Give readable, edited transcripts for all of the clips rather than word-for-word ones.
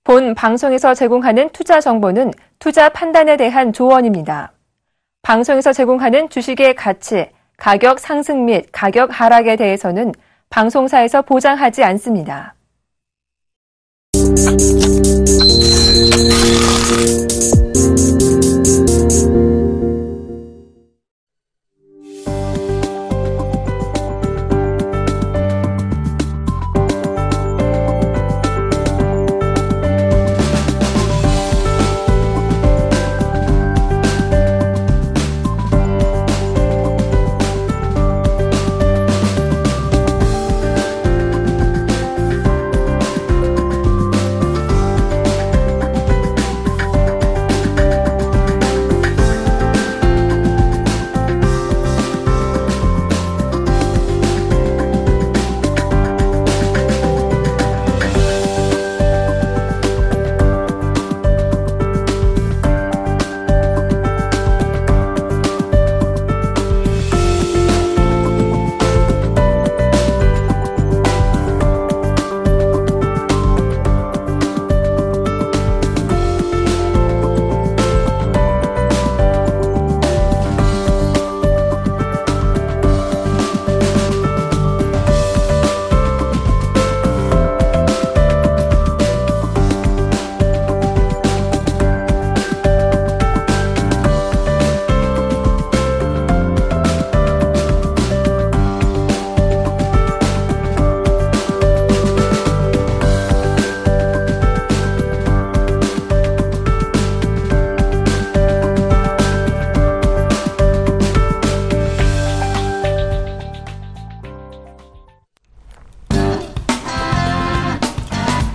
본 방송에서 제공하는 투자 정보는 투자 판단에 대한 조언입니다. 방송에서 제공하는 주식의 가치, 가격 상승 및 가격 하락에 대해서는 방송사에서 보장하지 않습니다.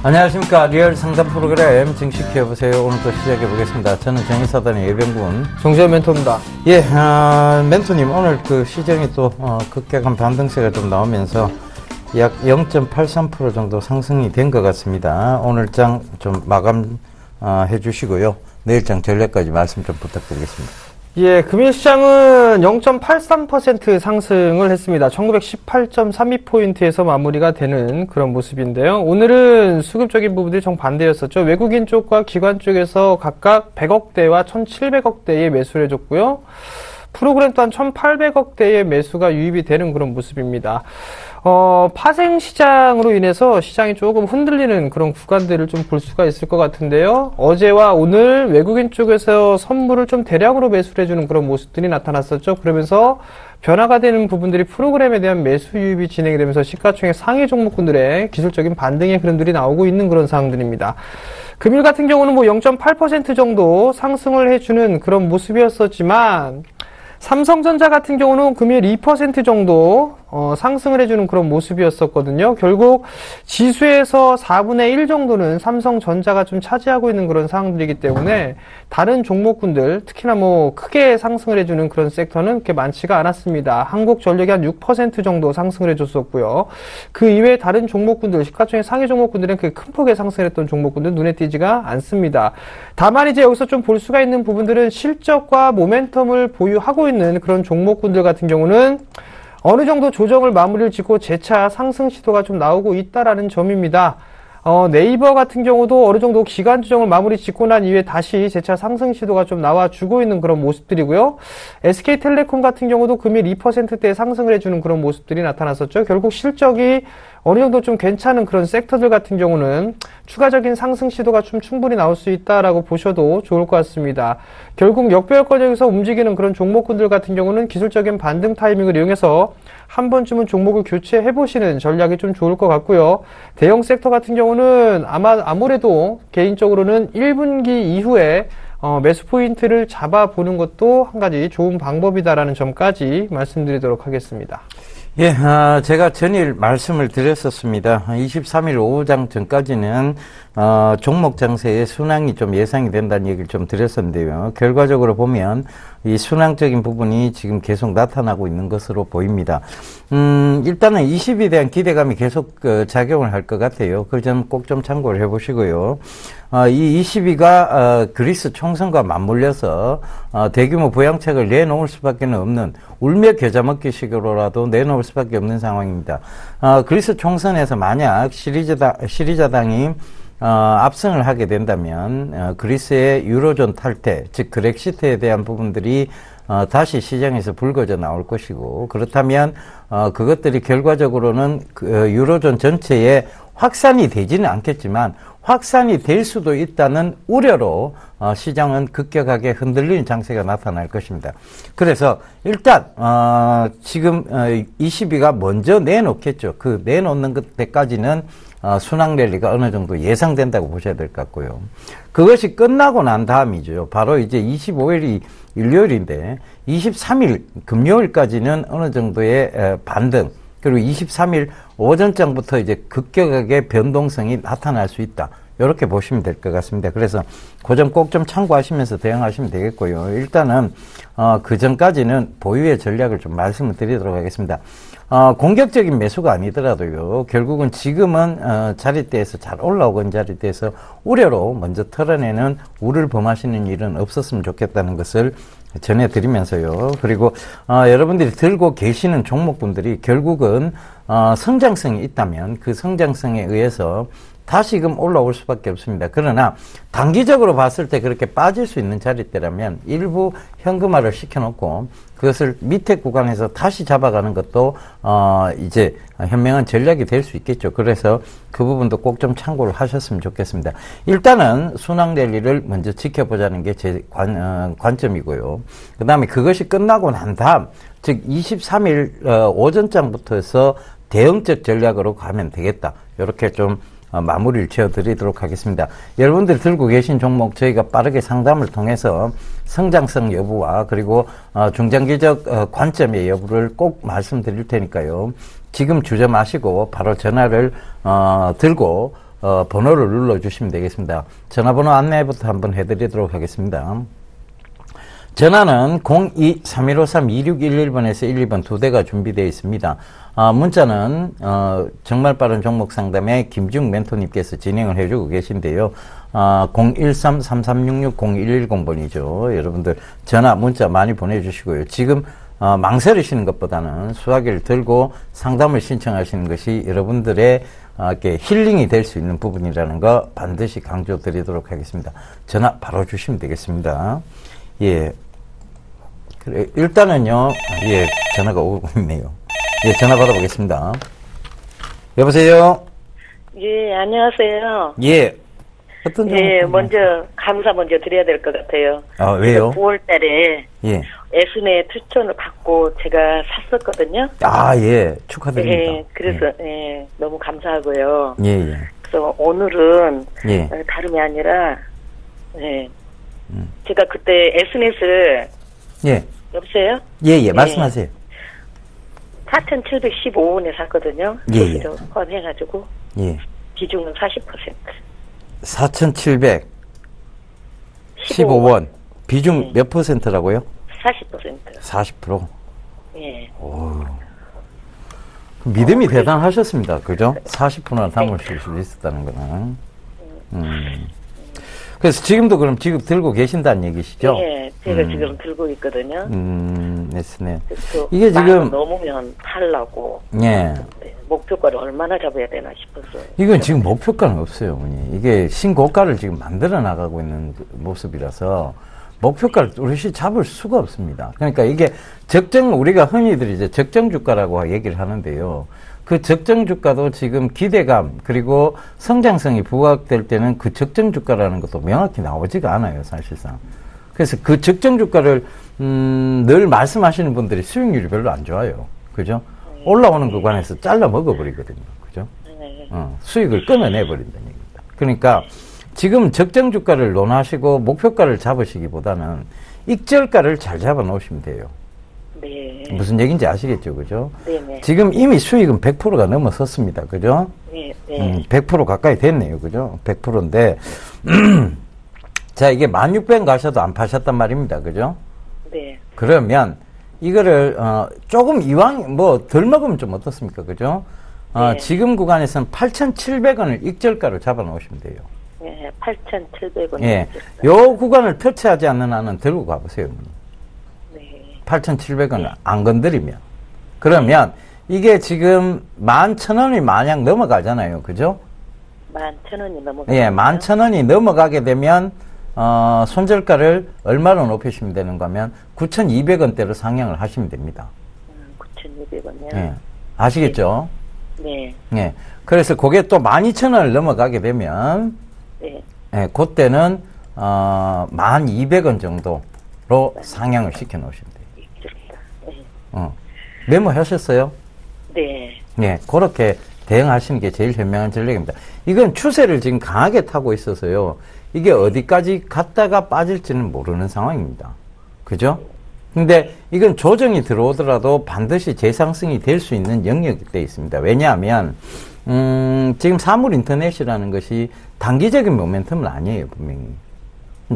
안녕하십니까. 리얼 상담 프로그램 증식해보세요. 오늘도 시작해보겠습니다. 저는 정의사단의 예병군 정재현 멘토입니다. 예, 멘토님, 오늘 그 시장이 또 급격한 반등세가 좀 나오면서 약 0.83% 정도 상승이 된 것 같습니다. 오늘 장 좀 마감 해주시고요. 내일장 전략까지 말씀 좀 부탁드리겠습니다. 예, 금일시장은 0.83% 상승을 했습니다. 1918.32포인트에서 마무리가 되는 그런 모습인데요. 오늘은 수급적인 부분들이 정반대였었죠. 외국인 쪽과 기관 쪽에서 각각 100억대와 1700억대의 매수를 해줬고요. 프로그램 또한 1800억대의 매수가 유입이 되는 그런 모습입니다. 파생 시장으로 인해서 시장이 조금 흔들리는 그런 구간들을 좀 볼 수가 있을 것 같은데요. 어제와 오늘 외국인 쪽에서 선물을 좀 대량으로 매수를 해주는 그런 모습들이 나타났었죠. 그러면서 변화가 되는 부분들이 프로그램에 대한 매수 유입이 진행이 되면서 시가총액 상위 종목군들의 기술적인 반등의 흐름들이 나오고 있는 그런 상황들입니다. 금일 같은 경우는 뭐 0.8% 정도 상승을 해주는 그런 모습이었었지만 삼성전자 같은 경우는 금일 2% 정도 상승을 해주는 그런 모습이었었거든요. 결국 지수에서 4분의 1 정도는 삼성전자가 좀 차지하고 있는 그런 상황들이기 때문에 다른 종목군들, 특히나 뭐 크게 상승을 해주는 그런 섹터는 그렇게 많지가 않았습니다. 한국전력이 한 6% 정도 상승을 해줬었고요. 그 이외에 다른 종목군들, 시가총액 상위 종목군들은 그렇게 큰 폭의 상승했던 종목군들 눈에 띄지가 않습니다. 다만 이제 여기서 좀 볼 수가 있는 부분들은 실적과 모멘텀을 보유하고 있는 그런 종목군들 같은 경우는 어느 정도 조정을 마무리를 짓고 재차 상승 시도가 좀 나오고 있다라는 점입니다. 네이버 같은 경우도 어느 정도 기간 조정을 마무리 짓고 난 이후에 다시 재차 상승 시도가 좀 나와주고 있는 그런 모습들이고요. SK텔레콤 같은 경우도 금일 2%대 상승을 해주는 그런 모습들이 나타났었죠. 결국 실적이 어느 정도 좀 괜찮은 그런 섹터들 같은 경우는 추가적인 상승 시도가 좀 충분히 나올 수 있다라고 보셔도 좋을 것 같습니다. 결국 역배열권역에서 움직이는 그런 종목군들 같은 경우는 기술적인 반등 타이밍을 이용해서 한 번쯤은 종목을 교체해 보시는 전략이 좀 좋을 것 같고요. 대형 섹터 같은 경우는 아무래도 개인적으로는 1분기 이후에 매수 포인트를 잡아보는 것도 한 가지 좋은 방법이다라는 점까지 말씀드리도록 하겠습니다. 예, 제가 전일 말씀을 드렸었습니다. 23일 오후장 전까지는 종목 장세의 순항이 좀 예상이 된다는 얘기를 좀 드렸었는데요. 결과적으로 보면 이 순항적인 부분이 지금 계속 나타나고 있는 것으로 보입니다. 일단은 20에 대한 기대감이 계속 작용을 할 것 같아요. 그 점 꼭 좀 참고를 해보시고요. 이 22가 그리스 총선과 맞물려서 대규모 부양책을 내놓을 수밖에 없는 울며 겨자 먹기 식으로라도 내놓을 수밖에 없는 상황입니다. 그리스 총선에서 만약 시리자당이 압승을 하게 된다면 그리스의 유로존 탈퇴, 즉 그렉시트에 대한 부분들이 다시 시장에서 불거져 나올 것이고, 그렇다면 그것들이 결과적으로는 유로존 전체에 확산이 되지는 않겠지만 확산이 될 수도 있다는 우려로 시장은 급격하게 흔들리는 장세가 나타날 것입니다. 그래서 일단 지금 ECB가 먼저 내놓겠죠. 그 내놓는 때까지는 순환 랠리가 어느 정도 예상된다고 보셔야 될 것 같고요. 그것이 끝나고 난 다음이죠. 바로 이제 25일이 일요일인데 23일 금요일까지는 어느 정도의 반등, 그리고 23일 오전장부터 이제 급격하게 변동성이 나타날 수 있다. 이렇게 보시면 될 것 같습니다. 그래서 그 점 꼭 좀 참고하시면서 대응하시면 되겠고요. 일단은 그 전까지는 보유의 전략을 좀 말씀을 드리도록 하겠습니다. 공격적인 매수가 아니더라도요, 결국은 지금은 자리대에서 잘 올라오건 자리대에서 우려로 먼저 털어내는 우를 범하시는 일은 없었으면 좋겠다는 것을 전해드리면서요. 그리고 여러분들이 들고 계시는 종목분들이 결국은 성장성이 있다면 그 성장성에 의해서 다시금 올라올 수밖에 없습니다. 그러나 단기적으로 봤을 때 그렇게 빠질 수 있는 자리대라면 일부 현금화를 시켜놓고 그것을 밑에 구간에서 다시 잡아가는 것도 이제 현명한 전략이 될 수 있겠죠. 그래서 그 부분도 꼭 좀 참고를 하셨으면 좋겠습니다. 일단은 순환 랠리를 먼저 지켜보자는 게 제 관점이고요. 그 다음에 그것이 끝나고 난 다음, 즉 23일 오전장부터 해서 대응적 전략으로 가면 되겠다. 이렇게 좀 마무리를 지어드리도록 하겠습니다. 여러분들이 들고 계신 종목 저희가 빠르게 상담을 통해서 성장성 여부와 그리고 중장기적 관점의 여부를 꼭 말씀드릴 테니까요. 지금 주저 마시고 바로 전화를 들고 번호를 눌러주시면 되겠습니다. 전화번호 안내부터 한번 해드리도록 하겠습니다. 전화는 02-3153-2611번에서 12번 두 대가 준비되어 있습니다. 문자는 정말 빠른 종목 상담에 김중 멘토님께서 진행을 해주고 계신데요. 013-3366-0110번이죠. 여러분들 전화, 문자 많이 보내주시고요. 지금 망설이시는 것보다는 수화기를 들고 상담을 신청하시는 것이 여러분들의 이렇게 힐링이 될 수 있는 부분이라는 거 반드시 강조드리도록 하겠습니다. 전화 바로 주시면 되겠습니다. 예. 그래, 일단은요, 예, 전화가 오고 있네요. 예, 전화 받아보겠습니다. 여보세요? 예, 안녕하세요. 예. 어떤 예, 먼저, 감사 먼저 드려야 될 것 같아요. 아, 왜요? 9월 달에, 예. 애순의 추천을 받고 제가 샀었거든요. 아, 예. 축하드립니다. 예, 그래서, 예, 너무 감사하고요. 예, 예. 그래서 오늘은, 예. 다름이 아니라, 예. 제가 그때 SNS를, 예. 여보세요? 예, 예. 말씀하세요. 4,715원에 샀거든요. 예, 예. 포함해가지고. 예. 비중은 40%. 4,715원. 비중 네. 몇 퍼센트라고요? 40%. 40%. 예. 오. 믿음이 대단하셨습니다. 그죠? 40%나 담으실 수 있었다는 거는. 그래서 지금도 그럼 지금 들고 계신다는 얘기시죠? 예, 제가 지금 들고 있거든요. 네. 이게 지금 넘으면 팔라고. 예. 네, 목표가를 얼마나 잡아야 되나 싶었어요. 이건 지금 목표가는 없어요, 어머니. 이게 신고가를 지금 만들어 나가고 있는 모습이라서 목표가를 뚜렷이 잡을 수가 없습니다. 그러니까 이게 우리가 흔히들 이제 적정 주가라고 얘기를 하는데요. 그 적정 주가도 지금 기대감 그리고 성장성이 부각될 때는 그 적정 주가라는 것도 명확히 나오지가 않아요, 사실상. 그래서 그 적정 주가를 늘 말씀하시는 분들이 수익률이 별로 안 좋아요. 그죠? 올라오는 구간에서 잘라 먹어버리거든요. 그죠? 수익을 끊어내버린다는 얘기입니다. 그러니까 지금 적정 주가를 논하시고 목표가를 잡으시기보다는 익절가를 잘 잡아 놓으시면 돼요. 네. 무슨 얘기인지 아시겠죠, 그죠? 네네. 지금 이미 수익은 100%가 넘어섰습니다, 그죠? 네, 네. 100% 가까이 됐네요, 그죠? 100%인데, 자, 이게 1600 가셔도 안 파셨단 말입니다, 그죠? 네. 그러면, 이거를, 조금 이왕, 덜 먹으면 좀 어떻습니까, 그죠? 네. 지금 구간에서는 8,700원을 익절가로 잡아 놓으시면 돼요. 네, 8,700원. 예. 요 구간을 터치하지 않는 한은 들고 가보세요, 8,700원을 안 건드리면. 그러면 이게 지금 11,000원이 만약 넘어가잖아요. 그죠? 11,000원이 넘어가. 예, 11,000원이 넘어가게 되면 손절가를 얼마로 높이시면 되는가 하면 9,200원대로 상향을 하시면 됩니다. 9,200원이요? 예. 아시겠죠? 네. 예. 그래서 그게 또 12,000원을 넘어가게 되면 네. 예, 그때는 1,200원 정도로 상향을 시켜 놓으시면 돼요. 네. 메모하셨어요? 네. 예, 그렇게 대응하시는 게 제일 현명한 전략입니다. 이건 추세를 지금 강하게 타고 있어서요. 이게 어디까지 갔다가 빠질지는 모르는 상황입니다. 그죠? 근데 이건 조정이 들어오더라도 반드시 재상승이 될 수 있는 영역이 되어 있습니다. 왜냐하면 지금 사물인터넷이라는 것이 단기적인 모멘텀은 아니에요, 분명히.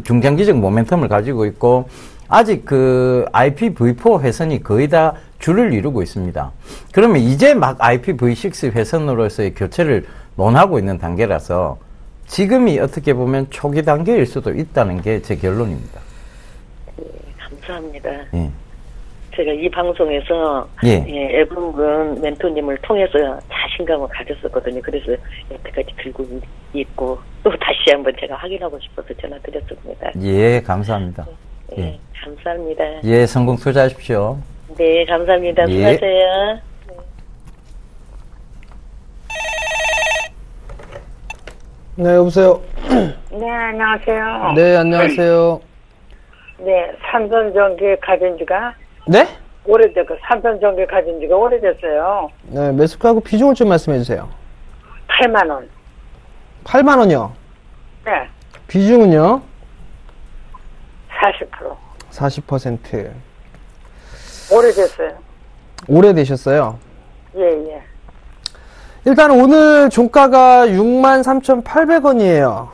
중장기적 모멘텀을 가지고 있고 아직 그 IPv4 회선이 거의 다 줄을 이루고 있습니다. 그러면 이제 막 IPv6 회선으로서의 교체를 논하고 있는 단계라서 지금이 어떻게 보면 초기 단계일 수도 있다는 게 제 결론입니다. 네, 감사합니다. 예. 제가 이 방송에서 예. 애분근 멘토님을 통해서 자신감을 가졌었거든요. 그래서 여태까지 들고 있고 또 다시 한번 제가 확인하고 싶어서 전화드렸습니다. 예, 감사합니다. 네, 예. 감사합니다. 예, 성공 투자하십시오. 네, 감사합니다. 예. 수고하세요. 네, 여보세요. 네, 안녕하세요. 네, 안녕하세요. 네, 삼성전기 가진 지가 네? 오래됐고, 삼성전기 가진 지가 오래됐어요. 네, 매수가하고 비중을 좀 말씀해 주세요. 8만원. 8만 원이요. 네, 비중은요? 40%. 40%. 오래됐어요. 오래되셨어요. 예, 예. 일단 오늘 종가가 63,800원이에요.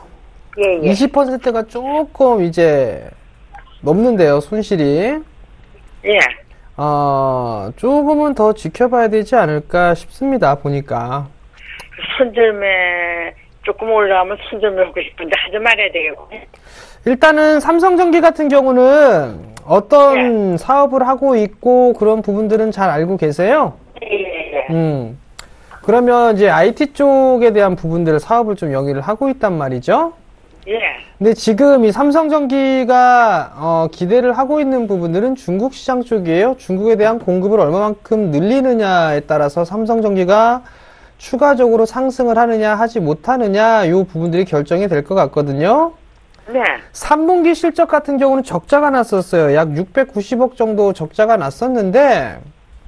예, 예. 20%가 조금 이제 넘는데요, 손실이. 예. 조금은 더 지켜봐야 되지 않을까 싶습니다, 보니까. 손절매, 조금 올라가면 손절매 하고 싶은데 하지 말아야 되겠고. 일단은 삼성전기 같은 경우는 어떤 사업을 하고 있고 그런 부분들은 잘 알고 계세요? 예, 예, 예. 그러면 이제 IT 쪽에 대한 부분들을 사업을 좀 영위를 하고 있단 말이죠? 예. 근데 지금 이 삼성전기가 기대를 하고 있는 부분들은 중국 시장 쪽이에요. 중국에 대한 공급을 얼마만큼 늘리느냐에 따라서 삼성전기가 추가적으로 상승을 하느냐 하지 못하느냐 이 부분들이 결정이 될 것 같거든요. 네. 3분기 실적 같은 경우는 적자가 났었어요. 약 690억 정도 적자가 났었는데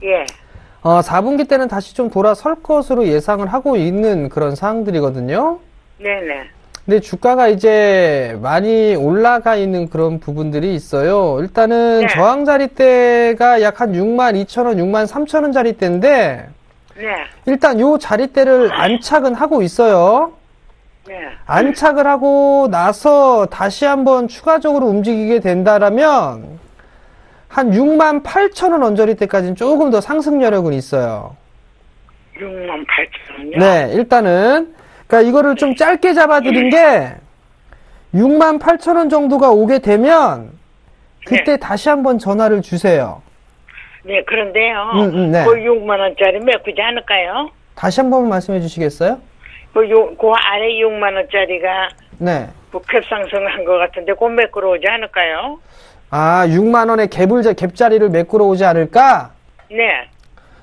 예. 4분기 때는 다시 좀 돌아설 것으로 예상을 하고 있는 그런 사항들이거든요. 네네. 근데 주가가 이제 많이 올라가 있는 그런 부분들이 있어요. 일단은 네. 저항 자리대가 약 한 62,000원, 63,000원 자리대인데 네. 일단 요 자리대를 안착은 하고 있어요. 네. 안착을 하고 나서 다시 한번 추가적으로 움직이게 된다라면 한 68,000원 언저리 때까지는 조금 더 상승 여력은 있어요. 68,000원요? 네, 일단은 그러니까 이거를 좀 짧게 잡아드린 게 68,000원 정도가 오게 되면 그때 네. 다시 한번 전화를 주세요. 네, 그런데요. 네. 그 6만원짜리 메꾸지 않을까요? 다시 한번 말씀해 주시겠어요? 그 아래 6만원짜리가 네. 갭상승한 것 같은데, 그 메꾸러 오지 않을까요? 6만 원의 갭자리를 메꾸러 오지 않을까? 네.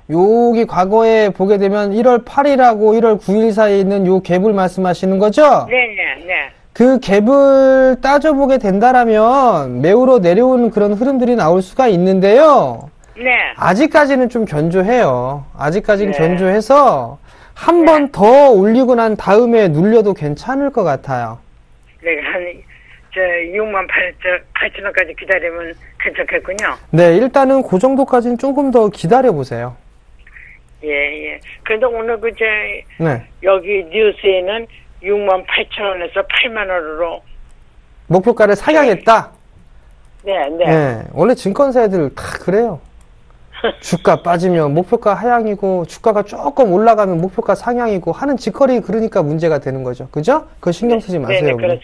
여기 과거에 보게 되면 1월 8일하고 1월 9일 사이에 있는 요 갭을 말씀하시는 거죠? 네네, 네. 그 갭을 따져보게 된다라면 매우로 내려오는 그런 흐름들이 나올 수가 있는데요. 네. 아직까지는 좀 견조해요. 아직까지는 네. 견조해서 한 번 더 올리고 난 다음에 눌려도 괜찮을 것 같아요. 네, 68,000원까지 기다리면 괜찮겠군요. 네, 일단은 그 정도까지는 조금 더 기다려보세요. 예, 예. 그런데 오늘 네. 여기 뉴스에는 68,000원에서 8만원으로. 목표가를 상향했다? 네, 네. 네. 원래 증권사들 다 그래요. 주가 빠지면 목표가 하향이고, 주가가 조금 올라가면 목표가 상향이고, 하는 짓거리 그러니까 문제가 되는 거죠. 그죠? 그거 신경 쓰지 마세요. 네, 그렇죠.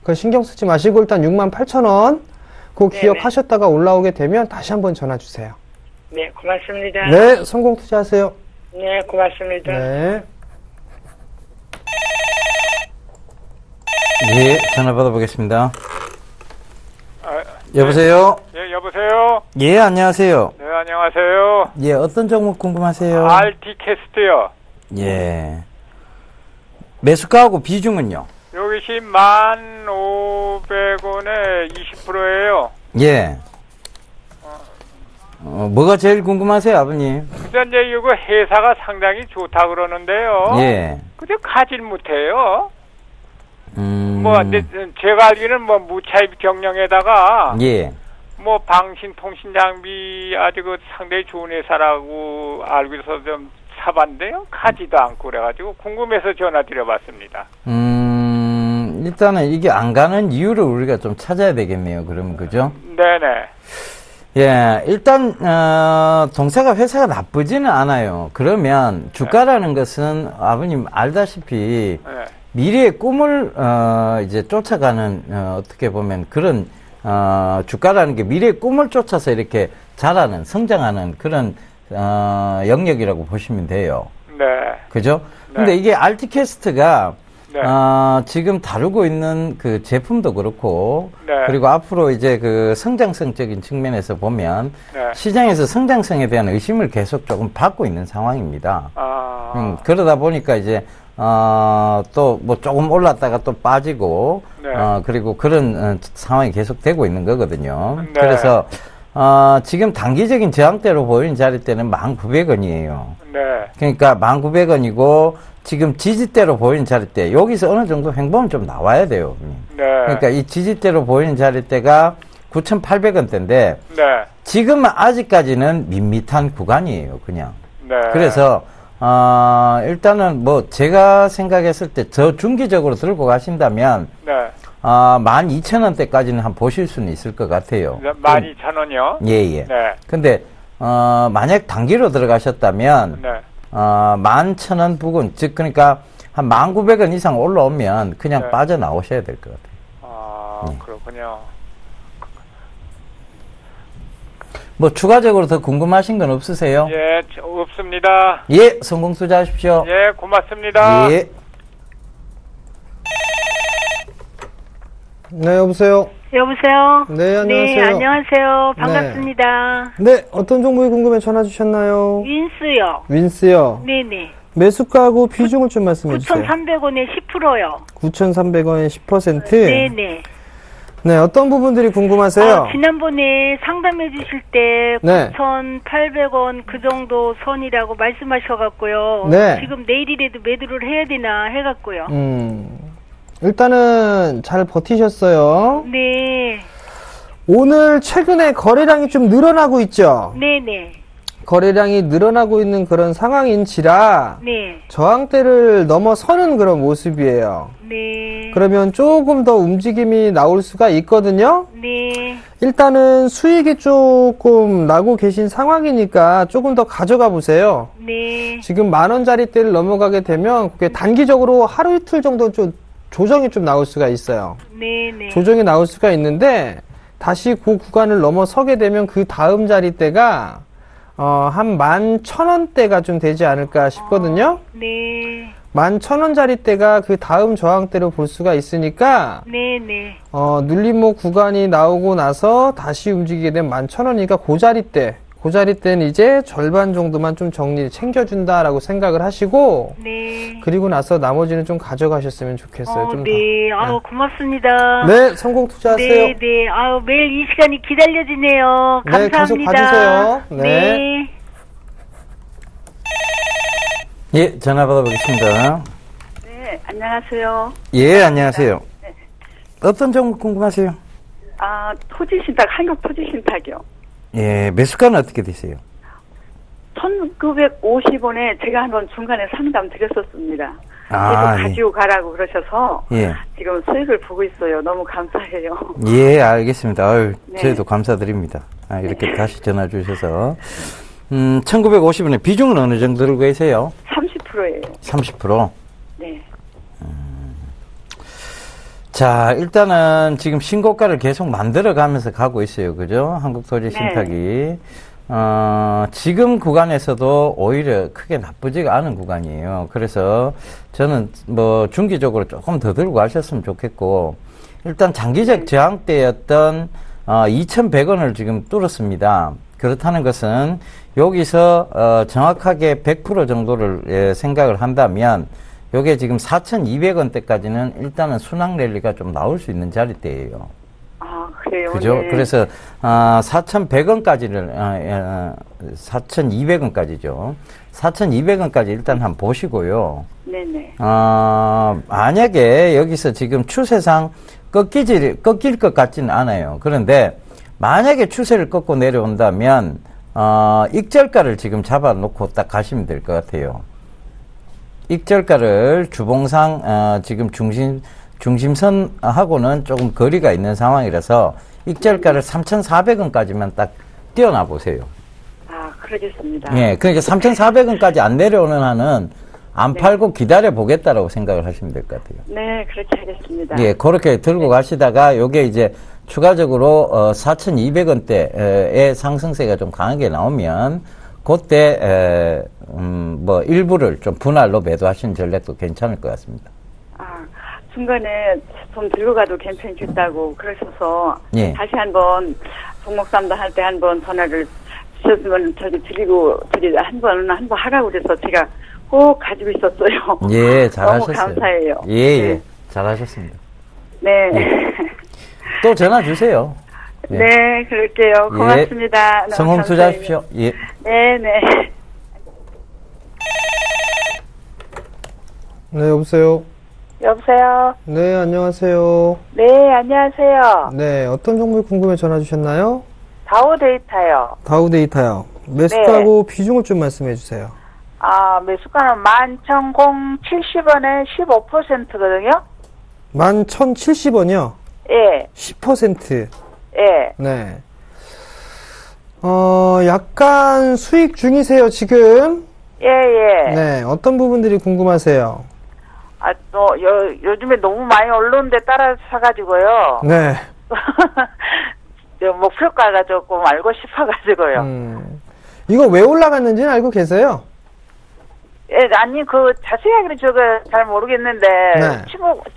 그거 신경 쓰지 마시고, 일단 68,000원, 그거 기억하셨다가 올라오게 되면 다시 한번 전화 주세요. 네, 고맙습니다. 네, 성공 투자하세요. 네, 고맙습니다. 네. 예, 전화 받아보겠습니다. 여보세요? 예, 여보세요? 예, 안녕하세요. 네, 안녕하세요. 예, 어떤 종목 궁금하세요? RT캐스트요. 예. 매수가하고 비중은요? 여기시 1,500원에 20%예요. 예. 뭐가 제일 궁금하세요, 아버님? 근데 이제 이거 회사가 상당히 좋다 그러는데요. 예. 근데 가질 못해요. 근데 제가 알기는 무차입 경영에다가 예. 방신통신 장비 아주 상당히 좋은 회사라고 알고 있어서 좀 사봤는데요. 가지도 않고 그래가지고 궁금해서 전화 드려봤습니다. 일단은 이게 안 가는 이유를 우리가 좀 찾아야 되겠네요. 그러면 그죠? 네네. 예, 일단 동사가 회사가 나쁘지는 않아요. 그러면 주가라는 것은 아버님 알다시피 네. 미래의 꿈을 이제 쫓아가는 어떻게 보면 그런 주가라는 게 미래의 꿈을 쫓아서 이렇게 자라는 성장하는 그런 영역이라고 보시면 돼요. 네. 그죠? 네. 근데 이게 알티캐스트가 네. 지금 다루고 있는 그 제품도 그렇고, 네. 그리고 앞으로 이제 그 성장성적인 측면에서 보면, 네. 시장에서 성장성에 대한 의심을 계속 조금 받고 있는 상황입니다. 그러다 보니까 이제, 또 뭐 조금 올랐다가 또 빠지고, 네. 그리고 그런 상황이 계속 되고 있는 거거든요. 네. 그래서, 지금 단기적인 저항대로 보이는 자리대는 1,900원이에요. 네. 그러니까 1,900원이고, 지금 지지대로 보이는 자리대, 여기서 어느 정도 횡보는 좀 나와야 돼요. 네. 그러니까 이 지지대로 보이는 자리대가 9,800원대인데, 네. 지금은 아직까지는 밋밋한 구간이에요, 그냥. 네. 그래서, 일단은 뭐, 제가 생각했을 때 저 중기적으로 들고 가신다면, 네. 12,000원대까지는 한번 보실 수는 있을 것 같아요. 12,000원이요? 예, 예. 네. 근데, 만약 단기로 들어가셨다면, 네. 11,000원 부근, 즉, 그러니까, 한 1,900원 이상 올라오면 그냥 네. 빠져나오셔야 될 것 같아요. 그렇군요. 뭐, 추가적으로 더 궁금하신 건 없으세요? 예, 없습니다. 예, 성공 투자하십시오. 예, 고맙습니다. 예. 네, 여보세요? 여보세요? 네, 안녕하세요. 네, 안녕하세요. 반갑습니다. 네, 어떤 종목이 궁금해 전화 주셨나요? 윈스요. 윈스요. 네네. 매수가하고 비중을 좀 말씀해 주세요. 9,300원에 10%요. 9,300원에 10%? 네네. 네, 어떤 부분들이 궁금하세요? 지난번에 상담해 주실 때 네. 9,800원 그 정도 선이라고 말씀하셔갖고요. 네. 지금 내일이라도 매도를 해야 되나 해갖고요. 일단은 잘 버티셨어요. 네. 오늘 최근에 거래량이 좀 늘어나고 있죠? 네네. 거래량이 늘어나고 있는 그런 상황인지라 네. 저항대를 넘어서는 그런 모습이에요. 네. 그러면 조금 더 움직임이 나올 수가 있거든요. 네. 일단은 수익이 조금 나고 계신 상황이니까 조금 더 가져가 보세요. 네. 지금 10,000원짜리대를 넘어가게 되면 그게 단기적으로 하루 이틀 정도 좀 조정이 좀 나올 수가 있어요. 네네. 조정이 나올 수가 있는데 다시 그 구간을 넘어서게 되면 그 다음 자리대가 한 11,000원대가 좀 되지 않을까 싶거든요. 네. 11,000원짜리대가 그 다음 저항대로 볼 수가 있으니까 네네. 눌림목 구간이 나오고 나서 다시 움직이게 되면 11,000원이니까 그 자리대는 이제 절반 정도만 좀 정리 챙겨준다라고 생각을 하시고 네. 그리고 나서 나머지는 좀 가져가셨으면 좋겠어요. 좀 네. 더. 고맙습니다. 네, 성공 투자하세요. 네, 네. 매일 이 시간이 기다려지네요. 네, 감사합니다. 계속 봐주세요. 네. 예, 전화 받아보겠습니다. 네, 안녕하세요. 예, 안녕하세요. 어떤 종목 궁금하세요? 토지신탁, 한국 토지신탁이요. 예, 매수가는 어떻게 되세요? 1,950원에 제가 한번 중간에 상담 드렸었습니다. 계속 가지고 가라고 그러셔서 예. 지금 수익을 보고 있어요. 너무 감사해요. 예, 알겠습니다. 아유, 네. 저희도 감사드립니다. 이렇게 다시 전화 주셔서. 1,950원에 비중은 어느 정도 들고 계세요? 30%예요. 30%? 네. 자, 일단은 지금 신고가를 계속 만들어 가면서 가고 있어요. 그죠? 한국토지신탁이. 지금 구간에서도 오히려 크게 나쁘지가 않은 구간이에요. 그래서 저는 뭐 중기적으로 조금 더 들고 가셨으면 좋겠고, 일단 장기적 저항대였던 2,100원을 지금 뚫었습니다. 그렇다는 것은 여기서 정확하게 100% 정도를 생각을 한다면 요게 지금 4,200원대까지는 일단은 순항 랠리가 좀 나올 수 있는 자리대예요. 아, 그래요? 그죠? 네. 그래서 4,100원까지를 4,200원까지죠. 4,200원까지 일단 한번 보시고요. 네네. 만약에 여기서 지금 추세상 꺾일 것 같지는 않아요. 그런데 만약에 추세를 꺾고 내려온다면 익절가를 지금 잡아놓고 딱 가시면 될 것 같아요. 익절가를 주봉상 지금 중심선하고는 조금 거리가 있는 상황이라서 익절가를 3,400원까지만 딱 띄어놔 보세요. 아, 그러겠습니다. 예, 그러니까 3,400원까지 안 내려오는 한은 안 팔고 기다려 보겠다라고 생각을 하시면 될 것 같아요. 네, 그렇게 하겠습니다. 예, 그렇게 들고 가시다가 요게 이제 추가적으로 4,200원대의 상승세가 좀 강하게 나오면 그때 뭐 일부를 좀 분할로 매도하시는 전략도 괜찮을 것 같습니다. 아, 중간에 좀 들고 가도 괜찮겠다고 그러셔서 예. 다시 한번 종목 상담 할 때 한번 전화를 주셨으면 드리고 한번 하라고 그래서 제가 꼭 가지고 있었어요. 예, 잘하셨어요. 너무 감사해요. 예, 네. 잘하셨습니다. 네. 또 전화 주세요. 예. 네, 그럴게요. 고맙습니다. 너무 성공 감사해요. 투자하십시오. 예. 네, 네. 네, 여보세요. 여보세요? 네, 안녕하세요. 네, 안녕하세요. 네, 어떤 종목이 궁금해 전화 주셨나요? 다우데이터요. 다우데이터요. 매수가하고 비중을 좀 말씀해 주세요. 아, 매수가는 11,070원에 15%거든요? 11,070원이요? 예, 10%. 예. 네. 약간 수익 중이세요, 지금? 예, 예. 네, 어떤 부분들이 궁금하세요? 아, 또, 요즘에 너무 많이 언론대 따라 사가지고요. 네. 저 목표가가 조금 알고 싶어가지고요. 이거 왜 올라갔는지는 알고 계세요? 예, 아니, 자세하게는 제가 잘 모르겠는데, 네.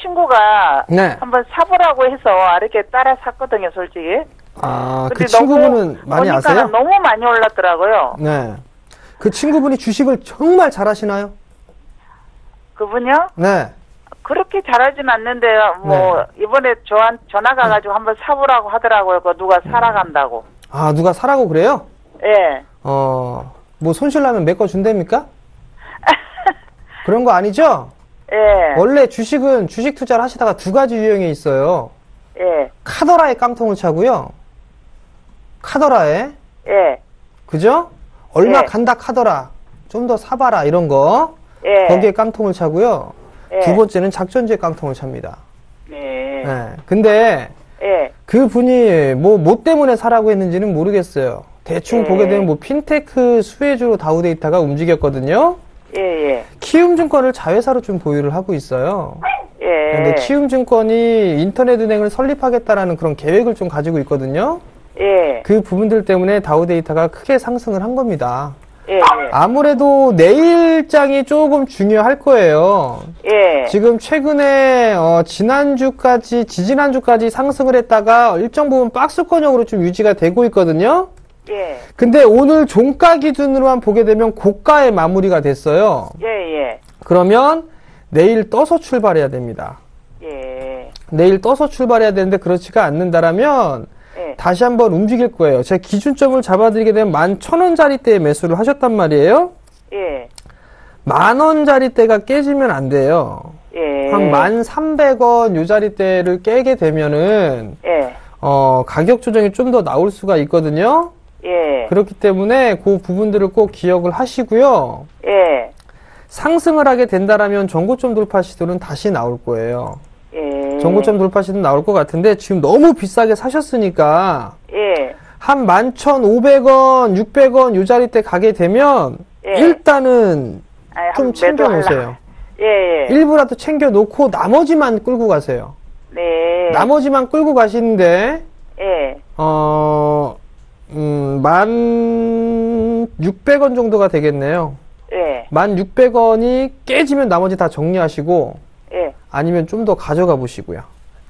친구가 네. 한번 사보라고 해서 이렇게 따라 샀거든요, 솔직히. 아, 그 근데 친구분은 많이 보니까 아세요? 너무 많이 올랐더라고요. 네. 그 친구분이 주식을 정말 잘하시나요? 그분요? 네. 그렇게 잘하진 않는데, 이번에 전화 가가지고 한번 사보라고 하더라고요. 누가 사러 간다고. 아, 누가 사라고 그래요? 예. 뭐 손실나면 메꿔준답니까? 그런 거 아니죠? 예. 원래 주식은 주식 투자를 하시다가 두 가지 유형이 있어요. 예. 카더라에 깡통을 차고요. 카더라에. 예. 그죠? 얼마 예. 간다 카더라. 좀 더 사봐라 이런 거. 예. 거기에 깡통을 차고요. 예. 두 번째는 작전주에 깡통을 찹니다. 네. 네. 근데 예. 그 분이 뭐 때문에 사라고 했는지는 모르겠어요. 대충 예. 보게 되면 핀테크 수혜주로 다우데이터가 움직였거든요. 예, 예. 키움증권을 자회사로 좀 보유를 하고 있어요. 예. 근데 키움증권이 인터넷은행을 설립하겠다라는 그런 계획을 좀 가지고 있거든요. 예. 그 부분들 때문에 다우데이터가 크게 상승을 한 겁니다. 예. 아무래도 내일장이 조금 중요할 거예요. 예. 지금 최근에 지지난주까지 상승을 했다가 일정 부분 박스권형으로 좀 유지가 되고 있거든요. 예. 근데 오늘 종가 기준으로만 보게 되면 고가의 마무리가 됐어요. 예, 예. 그러면 내일 떠서 출발해야 됩니다. 예. 내일 떠서 출발해야 되는데 그렇지가 않는다라면 예. 다시 한번 움직일 거예요. 제가 기준점을 잡아드리게 되면 11,000원짜리대에 매수를 하셨단 말이에요. 예. 10,000원짜리대가 깨지면 안 돼요. 예. 한 1,300원 요 자리대를 깨게 되면은 예. 가격 조정이 좀 더 나올 수가 있거든요. 예. 그렇기 때문에 그 부분들을 꼭 기억을 하시고요. 예. 상승을 하게 된다라면 전고점 돌파 시도는 다시 나올 거예요. 예. 전고점 돌파 시도는 나올 것 같은데 지금 너무 비싸게 사셨으니까 예. 한 11,500원, 600원 요 자리대 가게 되면 예. 일단은 아니, 좀 챙겨 놓으세요. 예, 예. 일부라도 챙겨 놓고 나머지만 끌고 가세요. 네. 나머지만 끌고 가시는데 예. 1,600원 정도가 되겠네요. 예. 1,600원이 깨지면 나머지 다 정리하시고, 예. 아니면 좀 더 가져가 보시고요.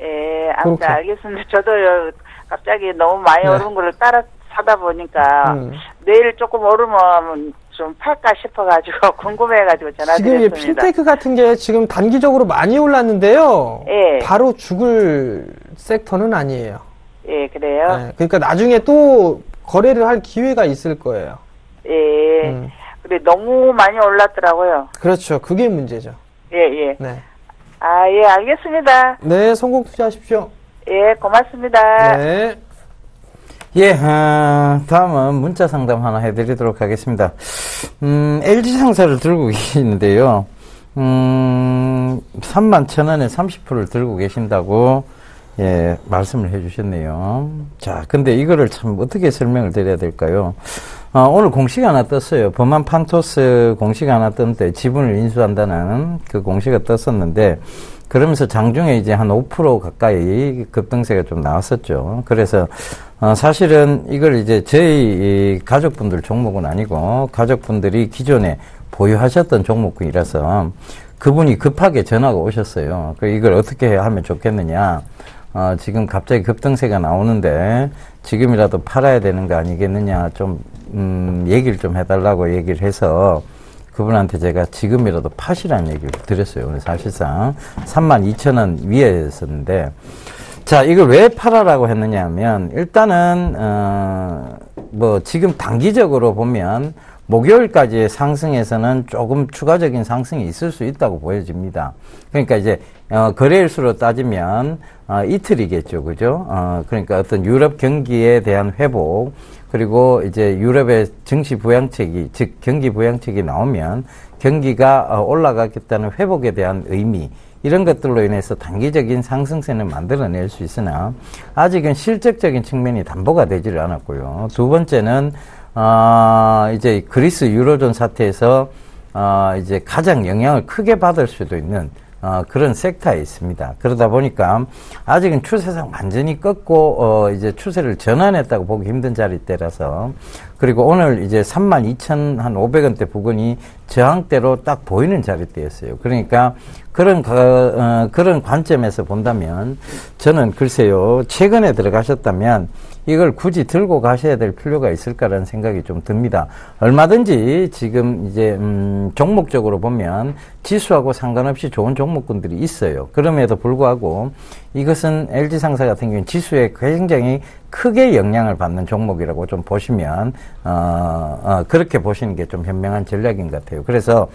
예, 그렇게. 알겠습니다. 저도 갑자기 너무 많이 네. 오른 거를 따라 사다 보니까 내일 조금 오르면 좀 팔까 싶어가지고 궁금해가지고 지금 이 전화드렸습니다. 핀테크 같은 게 지금 단기적으로 많이 올랐는데요. 예. 바로 죽을 섹터는 아니에요. 예, 그래요? 네, 그러니까 나중에 또 거래를 할 기회가 있을 거예요. 예. 근데 너무 많이 올랐더라고요. 그렇죠. 그게 문제죠. 예, 예. 네. 아, 예, 알겠습니다. 네, 성공 투자하십시오. 예, 고맙습니다. 네. 예, 다음은 문자 상담 하나 해드리도록 하겠습니다. LG상사를 들고 계시는데요. 31,000원에 30%를 들고 계신다고, 예, 말씀을 해주셨네요. 자, 근데 이거를 참 어떻게 설명을 드려야 될까요? 오늘 공시가 하나 떴어요. 범한 판토스 공시가 하나 떴는데 지분을 인수한다는 그 공시가 떴었는데, 그러면서 장중에 이제 한 5% 가까이 급등세가 좀 나왔었죠. 그래서, 사실은 이걸 이제 저희 가족분들 종목은 아니고, 가족분들이 기존에 보유하셨던 종목이라서, 그분이 급하게 전화가 오셨어요. 이걸 어떻게 하면 좋겠느냐. 지금 갑자기 급등세가 나오는데, 지금이라도 팔아야 되는 거 아니겠느냐. 좀, 얘기를 좀 해달라고 얘기를 해서, 그분한테 제가 지금이라도 파시라는 얘기를 드렸어요. 오늘 사실상 32,000원 위에였었는데, 자, 이걸 왜 팔아라고 했느냐 하면, 일단은, 지금 단기적으로 보면, 목요일까지의 상승에서는 조금 추가적인 상승이 있을 수 있다고 보여집니다. 그러니까 이제, 거래일수로 따지면, 이틀이겠죠. 그죠? 그러니까 어떤 유럽 경기에 대한 회복, 그리고 이제 유럽의 증시 부양책이, 즉 경기 부양책이 나오면 경기가 올라가겠다는 회복에 대한 의미, 이런 것들로 인해서 단기적인 상승세는 만들어낼 수 있으나 아직은 실적적인 측면이 담보가 되지를 않았고요. 두 번째는 이제 그리스 유로존 사태에서 이제 가장 영향을 크게 받을 수도 있는 그런 섹터에 있습니다. 그러다 보니까 아직은 추세상 완전히 꺾고 이제 추세를 전환했다고 보기 힘든 자리대라서, 그리고 오늘 이제 32,500원대 부근이 저항대로 딱 보이는 자리대였어요. 그러니까 그런 관점에서 본다면 저는 글쎄요, 최근에 들어가셨다면 이걸 굳이 들고 가셔야 될 필요가 있을까라는 생각이 좀 듭니다. 얼마든지 지금 이제 종목적으로 보면 지수하고 상관없이 좋은 종목군들이 있어요. 그럼에도 불구하고 이것은 LG상사 같은 경우는 지수에 굉장히 크게 영향을 받는 종목이라고 좀 보시면 그렇게 보시는 게 좀 현명한 전략인 것 같아요. 그래서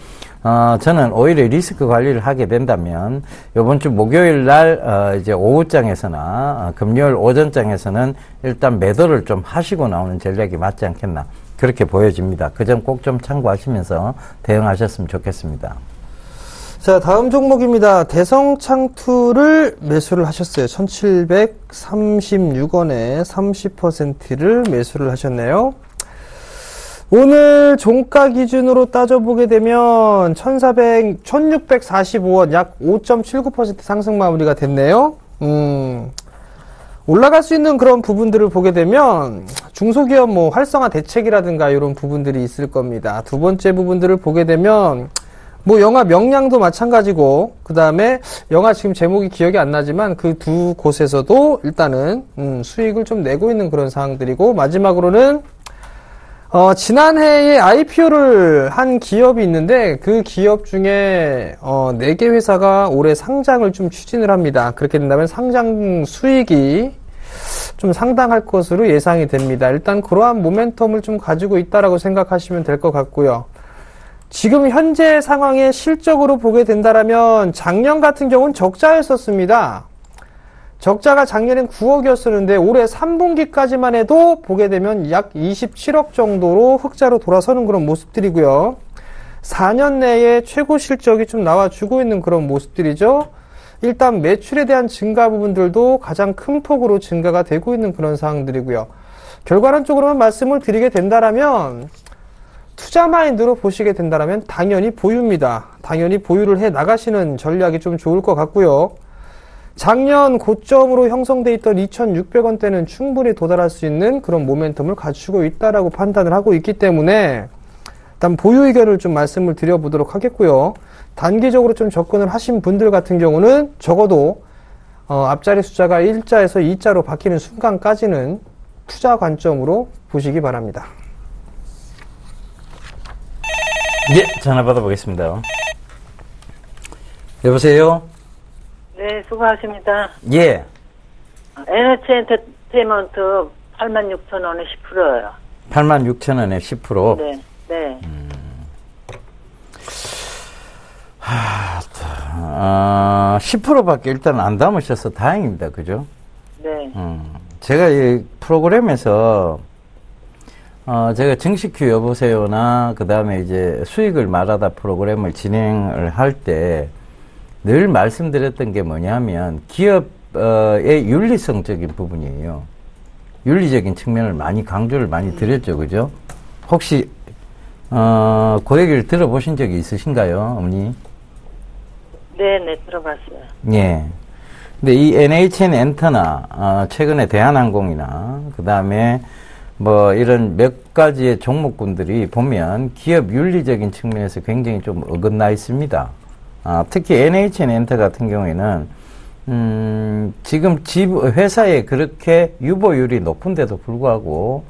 저는 오히려 리스크 관리를 하게 된다면 이번 주 목요일 날 이제 오후장에서나 금요일 오전장에서는 일단 매도를 좀 하시고 나오는 전략이 맞지 않겠나, 그렇게 보여집니다. 그 점 꼭 좀 참고하시면서 대응하셨으면 좋겠습니다. 자, 다음 종목입니다. 대성창투를 매수를 하셨어요. 1,736원에 30%를 매수를 하셨네요. 오늘 종가 기준으로 따져보게 되면 1,645원, 약 5.79% 상승 마무리가 됐네요. 올라갈 수 있는 그런 부분들을 보게 되면 중소기업 활성화 대책이라든가 이런 부분들이 있을 겁니다. 두 번째 부분들을 보게 되면 영화 명량도 마찬가지고, 그 다음에 영화 지금 제목이 기억이 안 나지만 그 두 곳에서도 일단은 수익을 좀 내고 있는 그런 상황들이고, 마지막으로는 지난해에 IPO를 한 기업이 있는데 그 기업 중에 4개 회사가 올해 상장을 좀 추진을 합니다. 그렇게 된다면 상장 수익이 좀 상당할 것으로 예상이 됩니다. 일단 그러한 모멘텀을 좀 가지고 있다라고 생각하시면 될 것 같고요. 지금 현재 상황에 실적으로 보게 된다라면 작년 같은 경우는 적자였었습니다. 적자가 작년엔 9억이었었는데 올해 3분기까지만 해도 보게 되면 약 27억 정도로 흑자로 돌아서는 그런 모습들이고요. 4년 내에 최고 실적이 좀 나와주고 있는 그런 모습들이죠. 일단 매출에 대한 증가 부분들도 가장 큰 폭으로 증가가 되고 있는 그런 상황들이고요. 결과론적으로만 말씀을 드리게 된다라면 투자 마인드로 보시게 된다면 당연히 보유입니다. 당연히 보유를 해 나가시는 전략이 좀 좋을 것 같고요. 작년 고점으로 형성돼 있던 2,600원대는 충분히 도달할 수 있는 그런 모멘텀을 갖추고 있다라고 판단을 하고 있기 때문에 일단 보유 의견을 좀 말씀을 드려보도록 하겠고요. 단기적으로 좀 접근을 하신 분들 같은 경우는 적어도 앞자리 숫자가 1자에서 2자로 바뀌는 순간까지는 투자 관점으로 보시기 바랍니다. 예, 전화 받아보겠습니다. 여보세요? 네, 수고하십니다. 예. NH 엔터테인먼트 86,000원에 10%예요. 86,000원에 10%? 네, 네. 10%밖에 일단 안 담으셔서 다행입니다. 그죠? 네. 제가 이 프로그램에서 제가 정식 큐 여보세요나 그 다음에 이제 수익을 말하다 프로그램을 진행을 할 때 늘 말씀드렸던 게 뭐냐면 기업의 윤리성적인 부분이에요. 윤리적인 측면을 많이 강조를 많이 드렸죠. 그죠? 혹시 그 얘기를 들어보신 적이 있으신가요, 어머니? 네, 들어봤어요. 예. 근데 이 NHN 엔터나, 최근에 대한항공이나, 그 다음에 뭐 이런 몇 가지의 종목군들이 보면 기업 윤리적인 측면에서 굉장히 좀 어긋나 있습니다. 특히 NHN 엔터 같은 경우에는, 지금 회사에 그렇게 유보율이 높은데도 불구하고,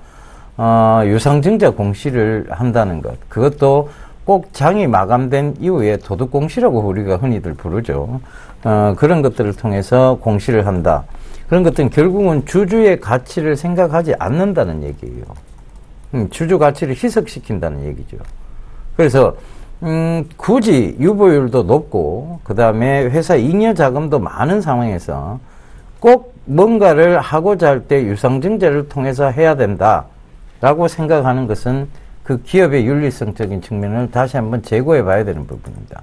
유상증자 공시를 한다는 것. 그것도 꼭 장이 마감된 이후에 도둑공시라고 우리가 흔히들 부르죠. 그런 것들을 통해서 공시를 한다. 그런 것들은 결국은 주주의 가치를 생각하지 않는다는 얘기예요. 주주 가치를 희석시킨다는 얘기죠. 그래서 굳이 유보율도 높고 그 다음에 회사 잉여 자금도 많은 상황에서 꼭 뭔가를 하고자 할 때 유상증자를 통해서 해야 된다라고 생각하는 것은 그 기업의 윤리성적인 측면을 다시 한번 재고해 봐야 되는 부분입니다.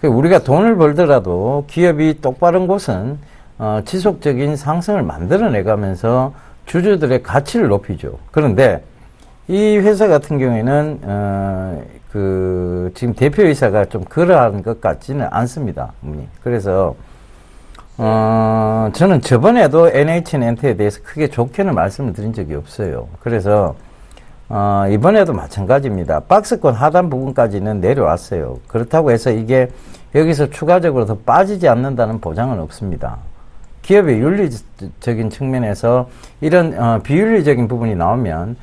우리가 돈을 벌더라도 기업이 똑바른 곳은 지속적인 상승을 만들어내가면서 주주들의 가치를 높이죠. 그런데 이 회사 같은 경우에는 지금 대표이사가 좀 그러한 것 같지는 않습니다. 그래서 저는 저번에도 NHN 엔터에 대해서 크게 좋게는 말씀을 드린 적이 없어요. 그래서 이번에도 마찬가지입니다. 박스권 하단 부분까지는 내려왔어요. 그렇다고 해서 이게 여기서 추가적으로 더 빠지지 않는다는 보장은 없습니다. 기업의 윤리적인 측면에서 이런 비윤리적인 부분이 나오면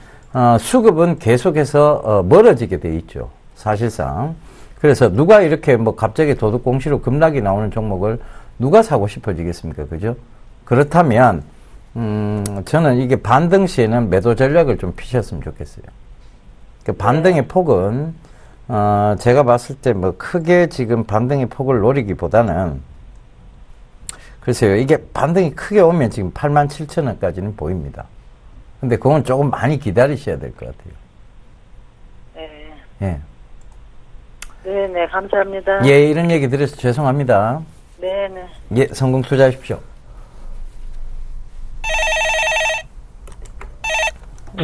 수급은 계속해서 멀어지게 돼 있죠. 사실상. 그래서 누가 이렇게 뭐 갑자기 도둑공시로 급락이 나오는 종목을 누가 사고 싶어지겠습니까? 그죠? 그렇다면 저는 이게 반등 시에는 매도 전략을 좀 피셨으면 좋겠어요. 그 반등의 폭은 제가 봤을 때 뭐 크게 지금 반등의 폭을 노리기보다는 글쎄요, 이게 반등이 크게 오면 지금 87,000원까지는 보입니다. 근데 그건 조금 많이 기다리셔야 될 것 같아요. 네. 예. 네, 감사합니다. 예, 이런 얘기 드려서 죄송합니다. 네. 예, 성공 투자하십시오.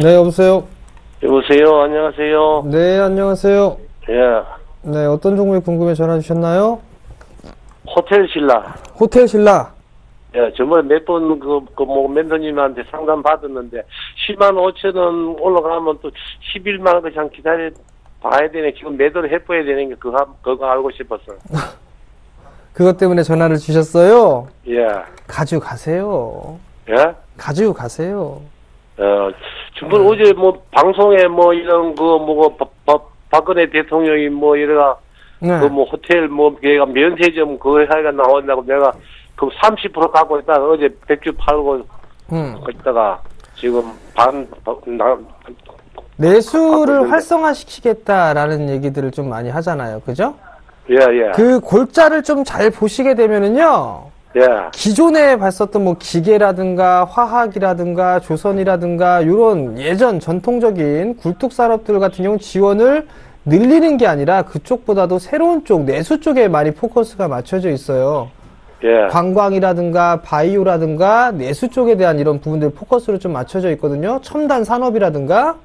네, 여보세요? 여보세요, 안녕하세요. 네, 안녕하세요. 예. 네, 어떤 종목이 궁금해 전화 주셨나요? 호텔 신라. 호텔 신라. 예, 저번에 몇 번 멘토님한테 상담 받았는데, 105,000원 올라가면 또 11만 그냥 기다려 봐야 되네. 지금 매도를 해봐야 되는 게 그거 알고 싶었어. 그것 때문에 전화를 주셨어요? 예. 가지고 가세요. 예? 가지고 가세요. 지금 어제 방송에 이런 박근혜 대통령이 이래가, 네. 호텔 걔가 면세점 하여가 나온다고 내가 30% 갖고 있다가 어제 100주 팔고 있다가 지금 내수를 활성화시키겠다라는 얘기들을 좀 많이 하잖아요. 그죠? 예. 그 골자를 좀 잘 보시게 되면은요. 예. 기존에 봤었던 기계라든가 화학이라든가 조선이라든가 이런 예전 전통적인 굴뚝 산업들 같은 경우는 지원을 늘리는 게 아니라 그쪽보다도 새로운 쪽, 내수 쪽에 많이 포커스가 맞춰져 있어요. 예. 관광이라든가 바이오라든가 내수 쪽에 대한 이런 부분들 포커스로 좀 맞춰져 있거든요. 첨단 산업이라든가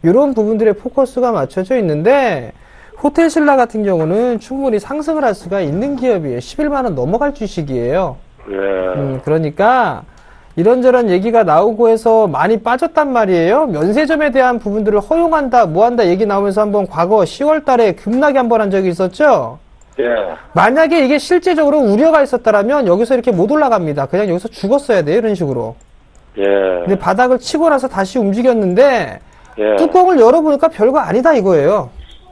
이런 부분들의 포커스가 맞춰져 있는데 호텔신라 같은 경우는 충분히 상승을 할 수가 있는 기업이에요. 11만 원 넘어갈 주식이에요. 그러니까 이런저런 얘기가 나오고 해서 많이 빠졌단 말이에요. 면세점에 대한 부분들을 허용한다, 뭐한다 얘기 나오면서 한번 과거 10월 달에 급락이 한번 한 적이 있었죠. 만약에 이게 실제적으로 우려가 있었다면 여기서 이렇게 못 올라갑니다. 그냥 여기서 죽었어야 돼요. 이런 식으로. 근데 바닥을 치고 나서 다시 움직였는데 뚜껑을 열어보니까 별거 아니다 이거예요.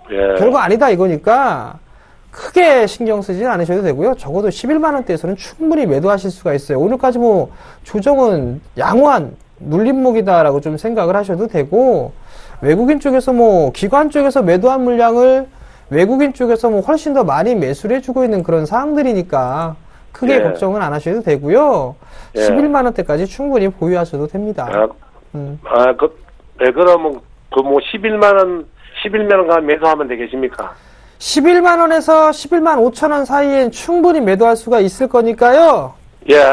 별거 아니다 이거니까 크게 신경 쓰지는 않으셔도 되고요. 적어도 11만 원대에서는 충분히 매도하실 수가 있어요. 오늘까지 뭐 조정은 양호한 눌림목이다라고 좀 생각을 하셔도 되고, 외국인 쪽에서 뭐 기관 쪽에서 매도한 물량을 외국인 쪽에서 뭐 훨씬 더 많이 매수를 해주고 있는 그런 상황들이니까 크게 걱정은 안 하셔도 되고요. 11만 원대까지 충분히 보유하셔도 됩니다. 그러면 그 뭐 11만 원 가면 매도하면 되겠습니까? 11만 원에서 11만 5천 원 사이엔 충분히 매도할 수가 있을 거니까요.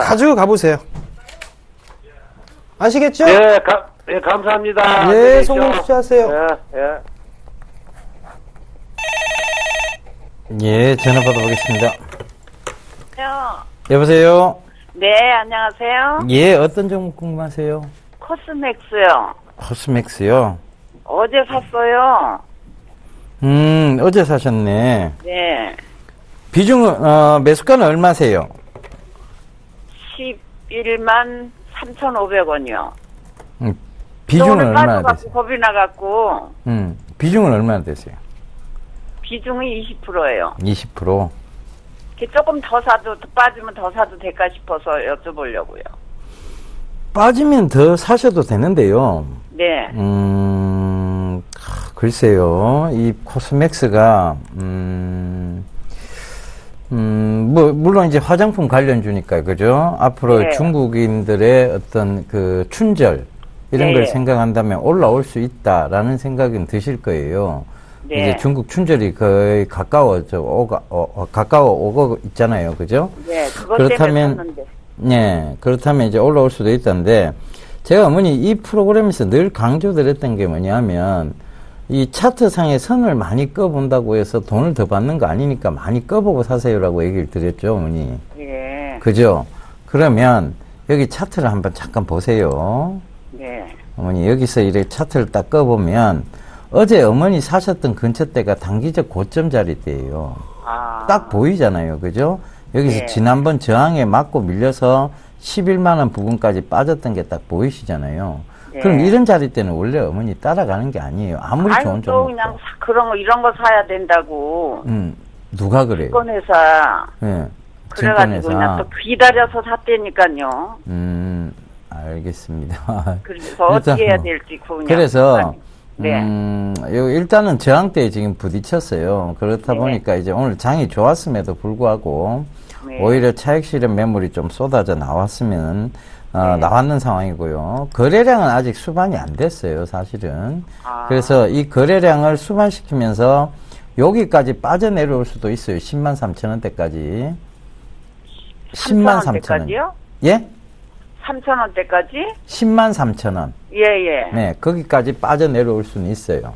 가지고 가보세요. 아시겠죠? 감사합니다. 예, 성공 투자하세요. 예, 전화 받아보겠습니다. 여보세요? 네, 안녕하세요. 예, 어떤 종목 궁금하세요? 코스맥스요. 코스맥스요? 어제 샀어요. 어제 사셨네. 네. 비중은, 매수가는 얼마세요? 11만 3,500원이요. 비중은 얼마나 되세요? 겁이 나갖고. 비중은 얼마나 되세요? 비중이 20%예요. 20%? 조금 더 사도, 빠지면 더 사도 될까 싶어서 여쭤보려고요. 빠지면 더 사셔도 되는데요. 네. 글쎄요, 이 코스맥스가, 물론 이제 화장품 관련주니까, 그죠? 앞으로 중국인들의 어떤 그 춘절, 이런 걸 생각한다면 올라올 수 있다라는 생각은 드실 거예요. 이제 중국 춘절이 거의 가까워 오고 있잖아요. 그죠? 네, 그렇다면, 그렇다면 이제 올라올 수도 있던데, 제가 어머니 이 프로그램에서 늘 강조드렸던 게 뭐냐면, 이 차트상에 선을 많이 꺼본다고 해서 돈을 더 받는 거 아니니까 많이 꺼보고 사세요라고 얘기를 드렸죠, 어머니. 그죠? 그러면 여기 차트를 한번 잠깐 보세요. 어머니 여기서 이렇게 차트를 딱 꺼보면 어제 어머니 사셨던 근처대가 단기적 고점 자리대예요. 딱 보이잖아요, 그죠? 여기서 지난번 저항에 맞고 밀려서 11만 원 부근까지 빠졌던 게 딱 보이시잖아요. 그럼 이런 자리 때는 원래 어머니 따라가는 게 아니에요. 아무리 좋은 종목. 그냥 이런 거 사야 된다고. 누가 그래요? 증권회사. 증권회사. 그래가지고 그냥 또 기다려서 샀다니까요. 알겠습니다. 그래서 어떻게 해야 될지 그냥. 그래서 일단은 저항대에 지금 부딪혔어요. 그렇다 보니까 이제 오늘 장이 좋았음에도 불구하고 오히려 차익 실현 매물이 좀 쏟아져 나왔으면 나왔는 상황이고요. 거래량은 아직 수반이 안 됐어요, 사실은. 그래서 이 거래량을 수반시키면서 여기까지 빠져내려올 수도 있어요. 10만 3천 원대까지. 10만 3천 원. 예? 3천 원대까지? 10만 3천 원. 네, 거기까지 빠져내려올 수는 있어요.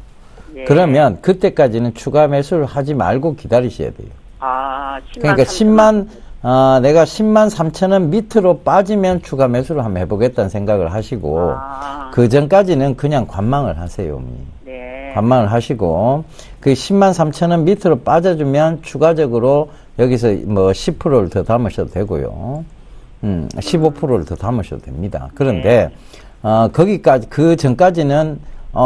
그러면 그때까지는 추가 매수를 하지 말고 기다리셔야 돼요. 그러니까 10만, 내가 10만 3천 원 밑으로 빠지면 추가 매수를 한번 해보겠다는 생각을 하시고, 그 전까지는 그냥 관망을 하세요. 관망을 하시고, 그 10만 3천 원 밑으로 빠져주면 추가적으로 여기서 뭐 10%를 더 담으셔도 되고요. 15%를 더 담으셔도 됩니다. 그런데, 거기까지, 그 전까지는,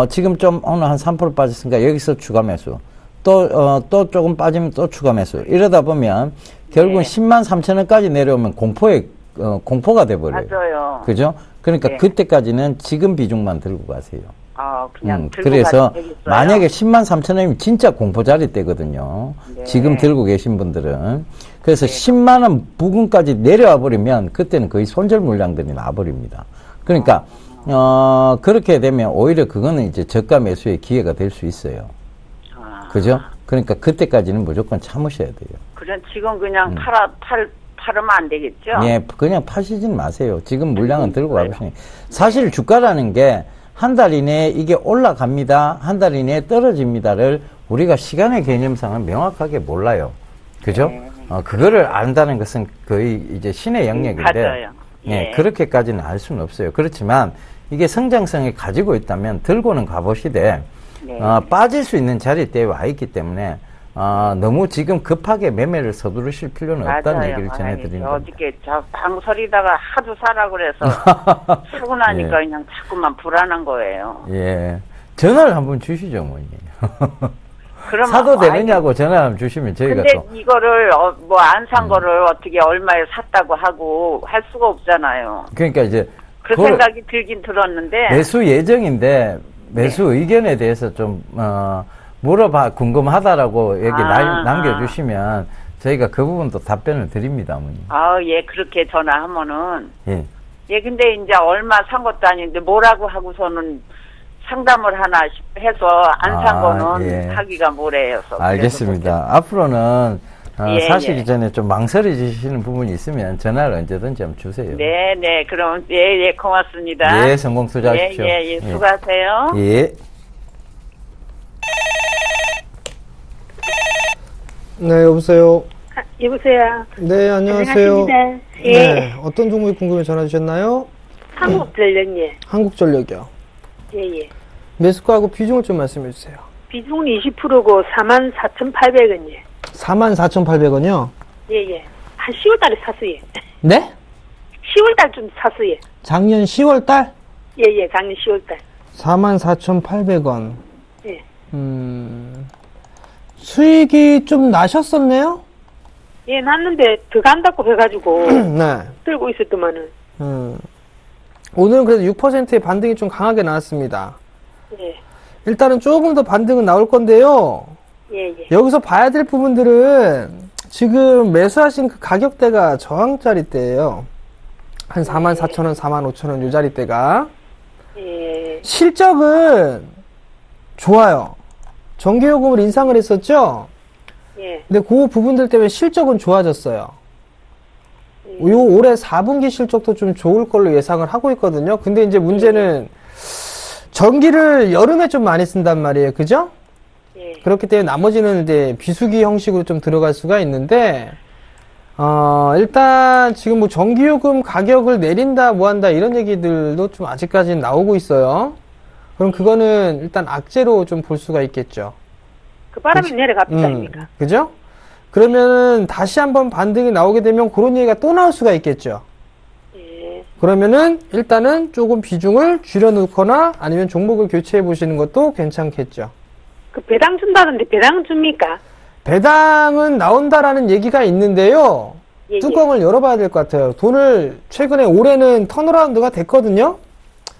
지금 좀 오늘 한 3% 빠졌으니까 여기서 추가 매수. 또 조금 빠지면 또 추가 매수. 이러다 보면 결국은 10만 3천 원까지 내려오면 공포가 돼버려요. 맞아요. 그죠? 그러니까 그때까지는 지금 비중만 들고 가세요. 그냥 들고 그래서 만약에 10만 3천 원이면 진짜 공포 자리 때거든요. 지금 들고 계신 분들은. 그래서 10만 원 부근까지 내려와 버리면 그때는 거의 손절 물량들이 나와버립니다. 그러니까 그렇게 되면 오히려 그거는 이제 저가 매수의 기회가 될 수 있어요. 그죠? 그러니까 그때까지는 무조건 참으셔야 돼요. 그럼 지금 그냥 팔으면 안 되겠죠? 예, 그냥 파시진 마세요. 지금 물량은 들고 가보시니. 사실 주가라는 게 한 달 이내에 이게 올라갑니다. 한 달 이내에 떨어집니다를 우리가 시간의 개념상은 명확하게 몰라요. 그죠? 그거를 안다는 것은 거의 이제 신의 영역인데, 맞아요. 예, 그렇게까지는 알 수는 없어요. 그렇지만 이게 성장성을 가지고 있다면 들고는 가보시되, 빠질 수 있는 자리대에 와 있기 때문에, 너무 지금 급하게 매매를 서두르실 필요는 없다는 얘기를 전해드립니다. 어저께 저 방설이다가 하도 사라 그래서 사고 나니까 그냥 자꾸만 불안한 거예요. 예. 전화를 한번 주시죠, 어머니. 사도 되느냐고 전화 한번 주시면 저희가 근데 또. 이거를 뭐 안 산 거를 어떻게 얼마에 샀다고 하고 할 수가 없잖아요. 그러니까 이제 그 생각이 들긴 들었는데 매수 예정인데 매수 의견에 대해서 좀 궁금하다라고 얘기 남겨주시면 저희가 그 부분도 답변을 드립니다, 어머니. 예, 그렇게 전화하면은. 예, 근데 이제 얼마 산 것도 아닌데 뭐라고 하고서는 상담을 하나 해서 안 산 거는 하기가 뭐래여서. 알겠습니다. 앞으로는 사시기 전에 좀 망설여지시는 부분이 있으면 전화를 언제든지 한번 주세요. 네, 그럼 고맙습니다. 예, 성공 투자하십시오. 수고하세요. 예. 네, 여보세요. 여보세요. 네, 안녕하세요. 안녕하십니다. 네, 어떤 종목이 궁금해 전화 주셨나요? 한국전력이요. 한국전력이요. 예. 매수가하고 비중을 좀 말씀해 주세요. 비중은 20%고 44,800원이요. 44,800원이요? 예. 한 10월 달에 샀어요. 네? 10월 달쯤 샀어요. 작년 10월 달? 예, 작년 10월 달. 44,800원. 예. 수익이 좀 나셨었네요? 예, 났는데 더 간다고 해가지고. 네. 들고 있었더만은. 오늘은 그래도 6%의 반등이 좀 강하게 나왔습니다. 예. 일단은 조금 더 반등은 나올 건데요. 예. 여기서 봐야 될 부분들은 지금 매수하신 그 가격대가 저항자리대예요. 한 44,000원, 45,000원 요 자리대가. 예. 실적은 좋아요. 전기요금을 인상을 했었죠? 예. 근데 그 부분들 때문에 실적은 좋아졌어요. 요 올해 4분기 실적도 좀 좋을 걸로 예상을 하고 있거든요. 근데 이제 문제는 전기를 여름에 좀 많이 쓴단 말이에요. 그죠? 예. 그렇기 때문에 나머지는 이제 비수기 형식으로 좀 들어갈 수가 있는데, 일단 지금 뭐 전기요금 가격을 내린다, 뭐 한다, 이런 얘기들도 좀 아직까지는 나오고 있어요. 그럼 그거는 일단 악재로 좀 볼 수가 있겠죠. 그 바람이 내려갑니다, 아닙니까? 그죠? 그러면은 다시 한번 반등이 나오게 되면 그런 얘기가 또 나올 수가 있겠죠. 예. 그러면은 일단은 조금 비중을 줄여놓거나 아니면 종목을 교체해 보시는 것도 괜찮겠죠. 그 배당 준다던데 배당 줍니까? 배당은 나온다라는 얘기가 있는데요. 예. 뚜껑을 열어봐야 될 것 같아요. 돈을 최근에 올해는 턴어라운드가 됐거든요.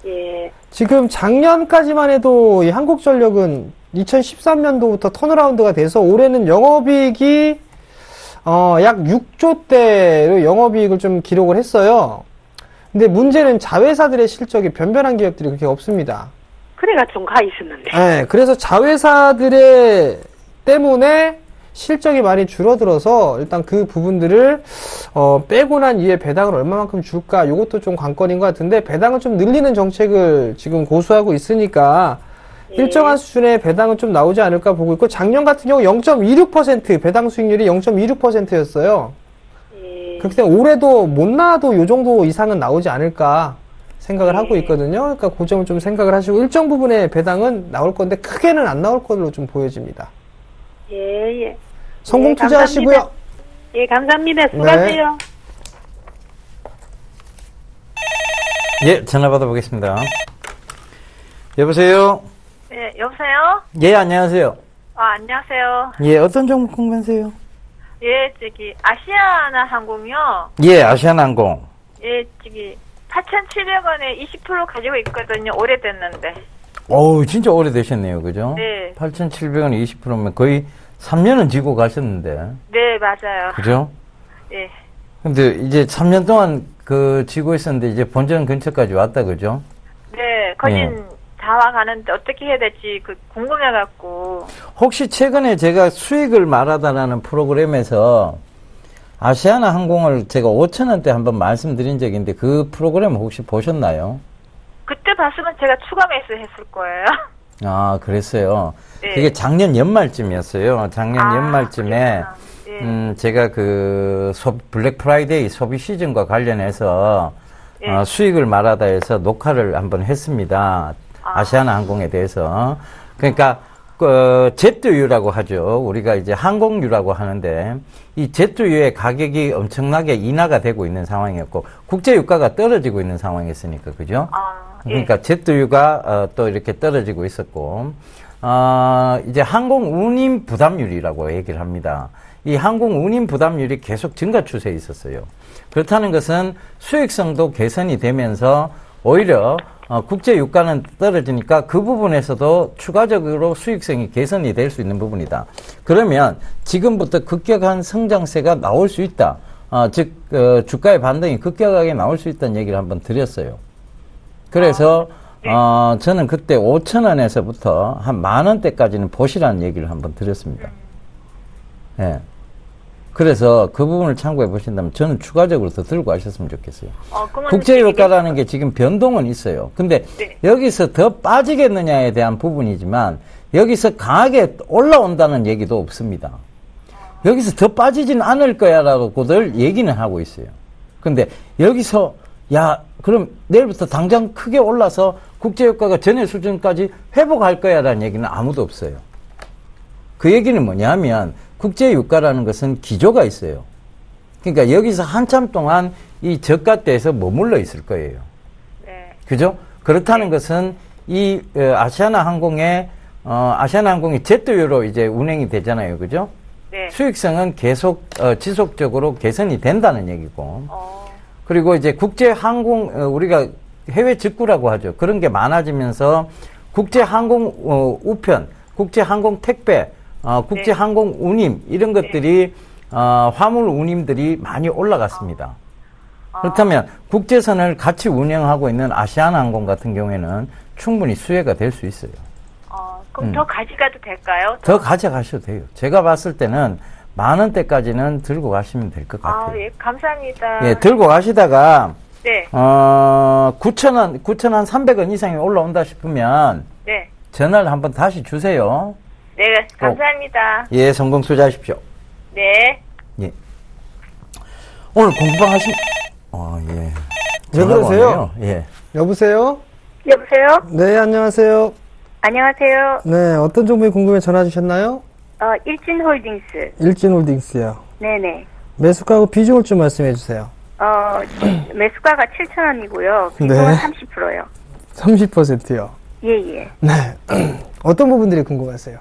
예. 지금 작년까지만 해도 이 한국전력은 2013년도부터 턴어라운드가 돼서 올해는 영업이익이 약 6조대로 영업이익을 좀 기록을 했어요. 근데 문제는 자회사들의 실적이 변변한 기업들이 그렇게 없습니다. 그래가 좀 가 있었는데. 네, 그래서 자회사들의 때문에 실적이 많이 줄어들어서 일단 그 부분들을 빼고 난 이후에 배당을 얼마만큼 줄까 이것도 좀 관건인 것 같은데 배당을 좀 늘리는 정책을 지금 고수하고 있으니까 일정한 수준의 배당은 좀 나오지 않을까 보고 있고 작년 같은 경우 0.26% 배당 수익률이 0.26%였어요. 그렇기 때문에 올해도 못 나와도 이 정도 이상은 나오지 않을까 생각을 하고 있거든요. 그러니까 그 점을 좀 생각을 하시고 일정 부분의 배당은 나올 건데 크게는 안 나올 걸로 좀 보여집니다. 예. 성공 투자하시고요. 예, 감사합니다. 수고하세요. 예, 전화 받아보겠습니다. 여보세요? 네, 여보세요? 예, 안녕하세요. 안녕하세요. 예, 어떤 종목 궁금하세요? 예, 아시아나 항공이요. 예, 아시아나항공. 예, 8,700원에 20% 가지고 있거든요. 오래됐는데. 어우, 진짜 오래되셨네요. 그죠? 네. 8,700원에 20%면 거의 3년은 지고 가셨는데. 네, 맞아요. 그죠? 예. 근데 이제 3년 동안 지고 있었는데 이제 본전 근처까지 왔다, 그죠? 네, 거진 다 와가는데 어떻게 해야 될지 궁금해갖고. 혹시 최근에 제가 수익을 말하다라는 프로그램에서 아시아나 항공을 제가 5,000원대 한번 말씀드린 적이 있는데 그 프로그램 혹시 보셨나요? 그때 봤으면 제가 추가 매수 했을 거예요. 아, 그랬어요. 네. 이게 작년 연말쯤이었어요. 작년 연말쯤에, 제가 블랙 프라이데이 소비 시즌과 관련해서, 수익을 말하다 해서 녹화를 한번 했습니다. 아시아나 항공에 대해서. 그러니까, 제트유라고 하죠. 우리가 이제 항공유라고 하는데, 이 제트유의 가격이 엄청나게 인하가 되고 있는 상황이었고, 국제유가가 떨어지고 있는 상황이었으니까, 그죠? 그러니까 제트유가 또 이렇게 떨어지고 있었고, 이제 항공 운임 부담률이라고 얘기를 합니다. 이 항공 운임 부담률이 계속 증가 추세에 있었어요. 그렇다는 것은 수익성도 개선이 되면서 오히려 국제 유가는 떨어지니까 그 부분에서도 추가적으로 수익성이 개선이 될 수 있는 부분이다. 그러면 지금부터 급격한 성장세가 나올 수 있다. 즉 주가의 반등이 급격하게 나올 수 있다는 얘기를 한번 드렸어요. 그래서 저는 그때 5,000원에서부터 한 10,000원대까지는 보시라는 얘기를 한번 드렸습니다. 예. 그래서 그 부분을 참고해 보신다면 저는 추가적으로 더 들고 가셨으면 좋겠어요. 국제유가라는 게 지금 변동은 있어요. 근데 여기서 더 빠지겠느냐에 대한 부분이지만 여기서 강하게 올라온다는 얘기도 없습니다. 여기서 더 빠지진 않을 거야라고들 얘기는 하고 있어요. 근데 여기서 그럼 내일부터 당장 크게 올라서 국제유가가 전의 수준까지 회복할 거야라는 얘기는 아무도 없어요. 그 얘기는 뭐냐면 국제유가라는 것은 기조가 있어요. 그러니까 여기서 한참 동안 이 저가대에서 머물러 있을 거예요. 네. 그죠? 그렇다는 것은 이 아시아나 항공이 제트유로 이제 운행이 되잖아요. 그죠? 네. 수익성은 계속 지속적으로 개선이 된다는 얘기고. 그리고 이제 국제항공 우리가 해외 직구라고 하죠. 그런 게 많아지면서 국제항공 우편, 국제항공 택배, 국제항공 운임 이런 것들이 화물 운임들이 많이 올라갔습니다. 그렇다면 국제선을 같이 운영하고 있는 아시아나항공 같은 경우에는 충분히 수혜가 될 수 있어요. 그럼 더 가져가도 될까요? 더 가져가셔도 돼요. 제가 봤을 때는 10,000원대까지는 들고 가시면 될 것 같아요. 예, 감사합니다. 예, 들고 가시다가 네. 9,300원 이상이 올라온다 싶으면 네. 전화를 한번 다시 주세요. 네, 감사합니다. 예, 성공 투자하십시오. 네. 예. 오늘 공부방 하신, 예. 왜 그러세요? 예. 여보세요? 여보세요? 네, 안녕하세요. 안녕하세요. 네, 어떤 종목이 궁금해 전화 주셨나요? 일진홀딩스. 일진홀딩스요. 네네. 매수가하고 비중을 좀 말씀해 주세요. 매수가가 7,000원이고요. 비중은 네. 30%요. 30%요. 예. 네. 어떤 부분들이 궁금하세요?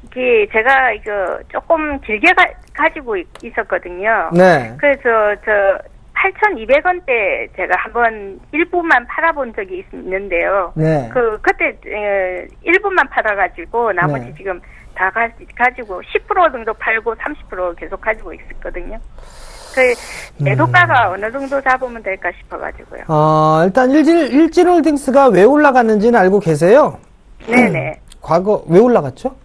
이게 제가 이거 조금 길게 가지고 있었거든요. 네. 그래서 8,200원대 제가 한번 일부만 팔아본 적이 있는데요. 네. 그때 일부만 팔아가지고 나머지 네. 지금 다 가지고 10% 정도 팔고 30% 계속 가지고 있었거든요. 매도가가 어느 정도 잡으면 될까 싶어가지고요. 일단 일진홀딩스가 왜 올라갔는지는 알고 계세요? 네네. 과거 왜 올라갔죠?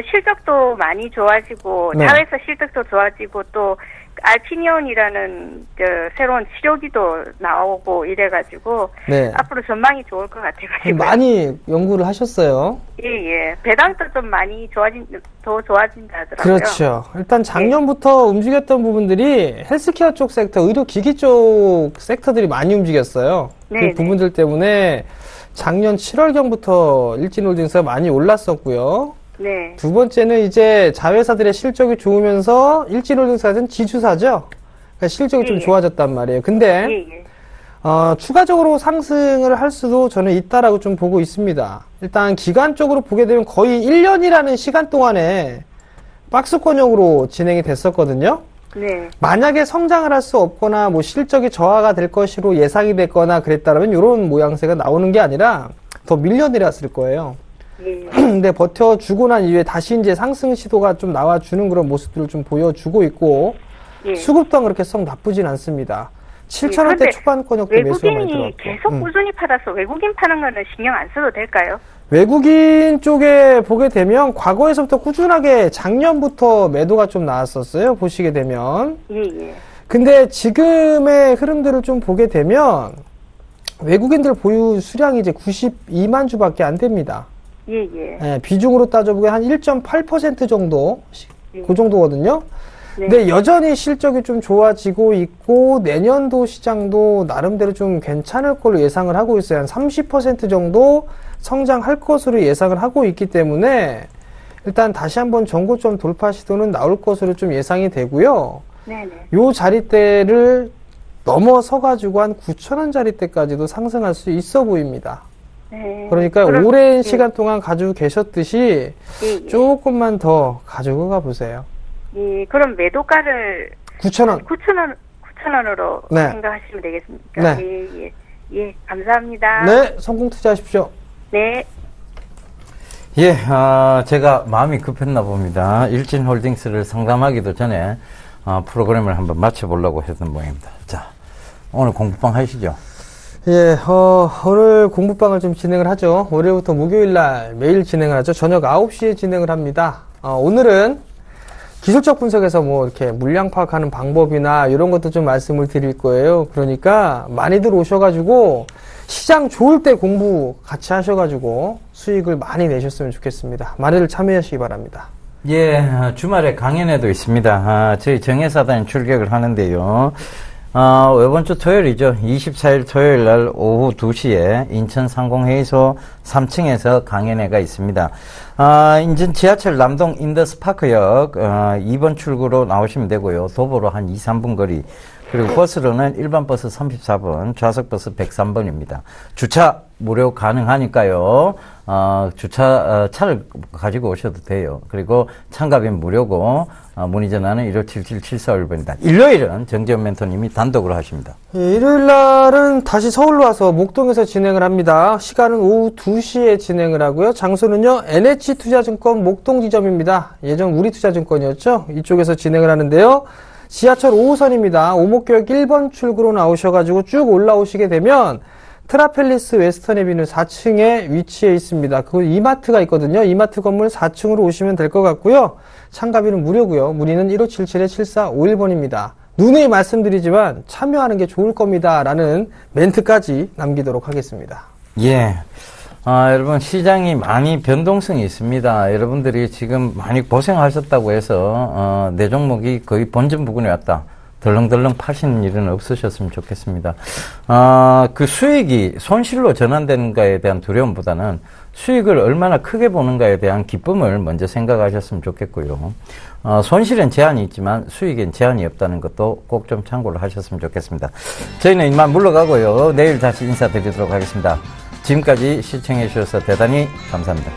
실적도 많이 좋아지고 네. 자회사 실적도 좋아지고 또 알피니온이라는 새로운 치료기도 나오고 이래가지고 네. 앞으로 전망이 좋을 것 같아가지고 많이 연구를 하셨어요. 예. 배당도 좀 많이 더 좋아진다 하더라고요. 그렇죠. 일단 작년부터 움직였던 부분들이 헬스케어 쪽 섹터, 의료기기 쪽 섹터들이 많이 움직였어요. 네네. 그 부분들 때문에 작년 7월경부터 일진홀딩스가 많이 올랐었고요. 네. 두 번째는 이제 자회사들의 실적이 좋으면서 일진홀딩스는 지주사죠. 그러니까 실적이 좀 좋아졌단 말이에요. 근데 추가적으로 상승을 할 수도 저는 있다라고 좀 보고 있습니다. 일단 기간적으로 보게 되면 거의 1년이라는 시간 동안에 박스권형으로 진행이 됐었거든요. 네. 만약에 성장을 할 수 없거나 뭐 실적이 저하가 될 것으로 예상이 됐거나 그랬다면 이런 모양새가 나오는 게 아니라 더 밀려내렸을 거예요. 근데 버텨주고 난 이후에 다시 이제 상승 시도가 좀 나와주는 그런 모습들을 좀 보여주고 있고 수급 또한 그렇게 썩 나쁘진 않습니다. 7,000원대 초반권역도 매수가 많이 들어왔고. 외국인이 계속 꾸준히 팔아서 외국인 파는 거는 신경 안 써도 될까요? 외국인 쪽에 보게 되면 과거에서부터 꾸준하게 작년부터 매도가 좀 나왔었어요. 보시게 되면. 예. 근데 지금의 흐름들을 좀 보게 되면 외국인들 보유 수량이 이제 92만 주밖에 안 됩니다. 예, 예. 예, 비중으로 따져보면 한 1.8% 정도, 예. 그 정도거든요. 네. 근데 여전히 실적이 좀 좋아지고 있고, 내년도 시장도 나름대로 좀 괜찮을 걸로 예상을 하고 있어요. 한 30% 정도 성장할 것으로 예상을 하고 있기 때문에, 일단 다시 한번 전고점 돌파 시도는 나올 것으로 좀 예상이 되고요. 네네. 요 자리대를 넘어서가지고 한 9,000원 자리대까지도 상승할 수 있어 보입니다. 네. 그러니까 그럼, 오랜 예. 시간 동안 가지고 계셨듯이 예, 예. 조금만 더 가지고 가보세요. 예, 그럼 매도가를 9,000원. 9,000원으로 네. 생각하시면 되겠습니까? 네. 예, 예. 예, 감사합니다. 네, 성공 투자하십시오. 네. 예, 제가 마음이 급했나 봅니다. 일진홀딩스를 상담하기도 전에 프로그램을 한번 맞춰보려고 했던 모양입니다. 자, 오늘 공부방 하시죠. 예, 오늘 공부방을 좀 진행을 하죠. 월요일부터 목요일날 매일 진행을 하죠. 저녁 9시에 진행을 합니다. 오늘은 기술적 분석에서 뭐 이렇게 물량 파악하는 방법이나 이런 것도 좀 말씀을 드릴 거예요. 그러니까 많이들 오셔가지고 시장 좋을 때 공부 같이 하셔가지고 수익을 많이 내셨으면 좋겠습니다. 많이들 참여하시기 바랍니다. 예, 주말에 강연회도 있습니다. 저희 정예사단이 출격을 하는데요. 이번 주 토요일이죠. 24일 토요일 날 오후 2시에 인천 상공회의소 3층에서 강연회가 있습니다. 인천 지하철 남동 인더스파크역 2번 출구로 나오시면 되고요. 도보로 한 2, 3분 거리. 그리고 버스로는 일반 버스 34번, 좌석 버스 103번입니다. 주차 무료 가능하니까요. 차를 가지고 오셔도 돼요. 그리고 참가비는 무료고, 문의 전화는 1577-7451번입니다. 일요일은 정재훈 멘토님이 단독으로 하십니다. 예, 일요일 날은 다시 서울로 와서 목동에서 진행을 합니다. 시간은 오후 2시에 진행을 하고요. 장소는요, NH투자증권 목동 지점입니다. 예전 우리투자증권이었죠. 이쪽에서 진행을 하는데요. 지하철 5호선입니다. 오목교역 1번 출구로 나오셔가지고 쭉 올라오시게 되면 트라펠리스 웨스턴 에비뉴 4층에 위치해 있습니다. 그 이마트가 있거든요. 이마트 건물 4층으로 오시면 될 것 같고요. 참가비는 무료고요. 문의는 1577-7451번입니다. 누누이 말씀드리지만 참여하는 게 좋을 겁니다. 라는 멘트까지 남기도록 하겠습니다. 예. 여러분, 시장이 많이 변동성이 있습니다. 여러분들이 지금 많이 고생하셨다고 해서, 내 종목이 거의 본전 부근에 왔다. 덜렁덜렁 파시는 일은 없으셨으면 좋겠습니다. 그 수익이 손실로 전환되는가에 대한 두려움보다는 수익을 얼마나 크게 보는가에 대한 기쁨을 먼저 생각하셨으면 좋겠고요. 손실엔 제한이 있지만 수익엔 제한이 없다는 것도 꼭 좀 참고를 하셨으면 좋겠습니다. 저희는 이만 물러가고요. 내일 다시 인사드리도록 하겠습니다. 지금까지 시청해 주셔서 대단히 감사합니다.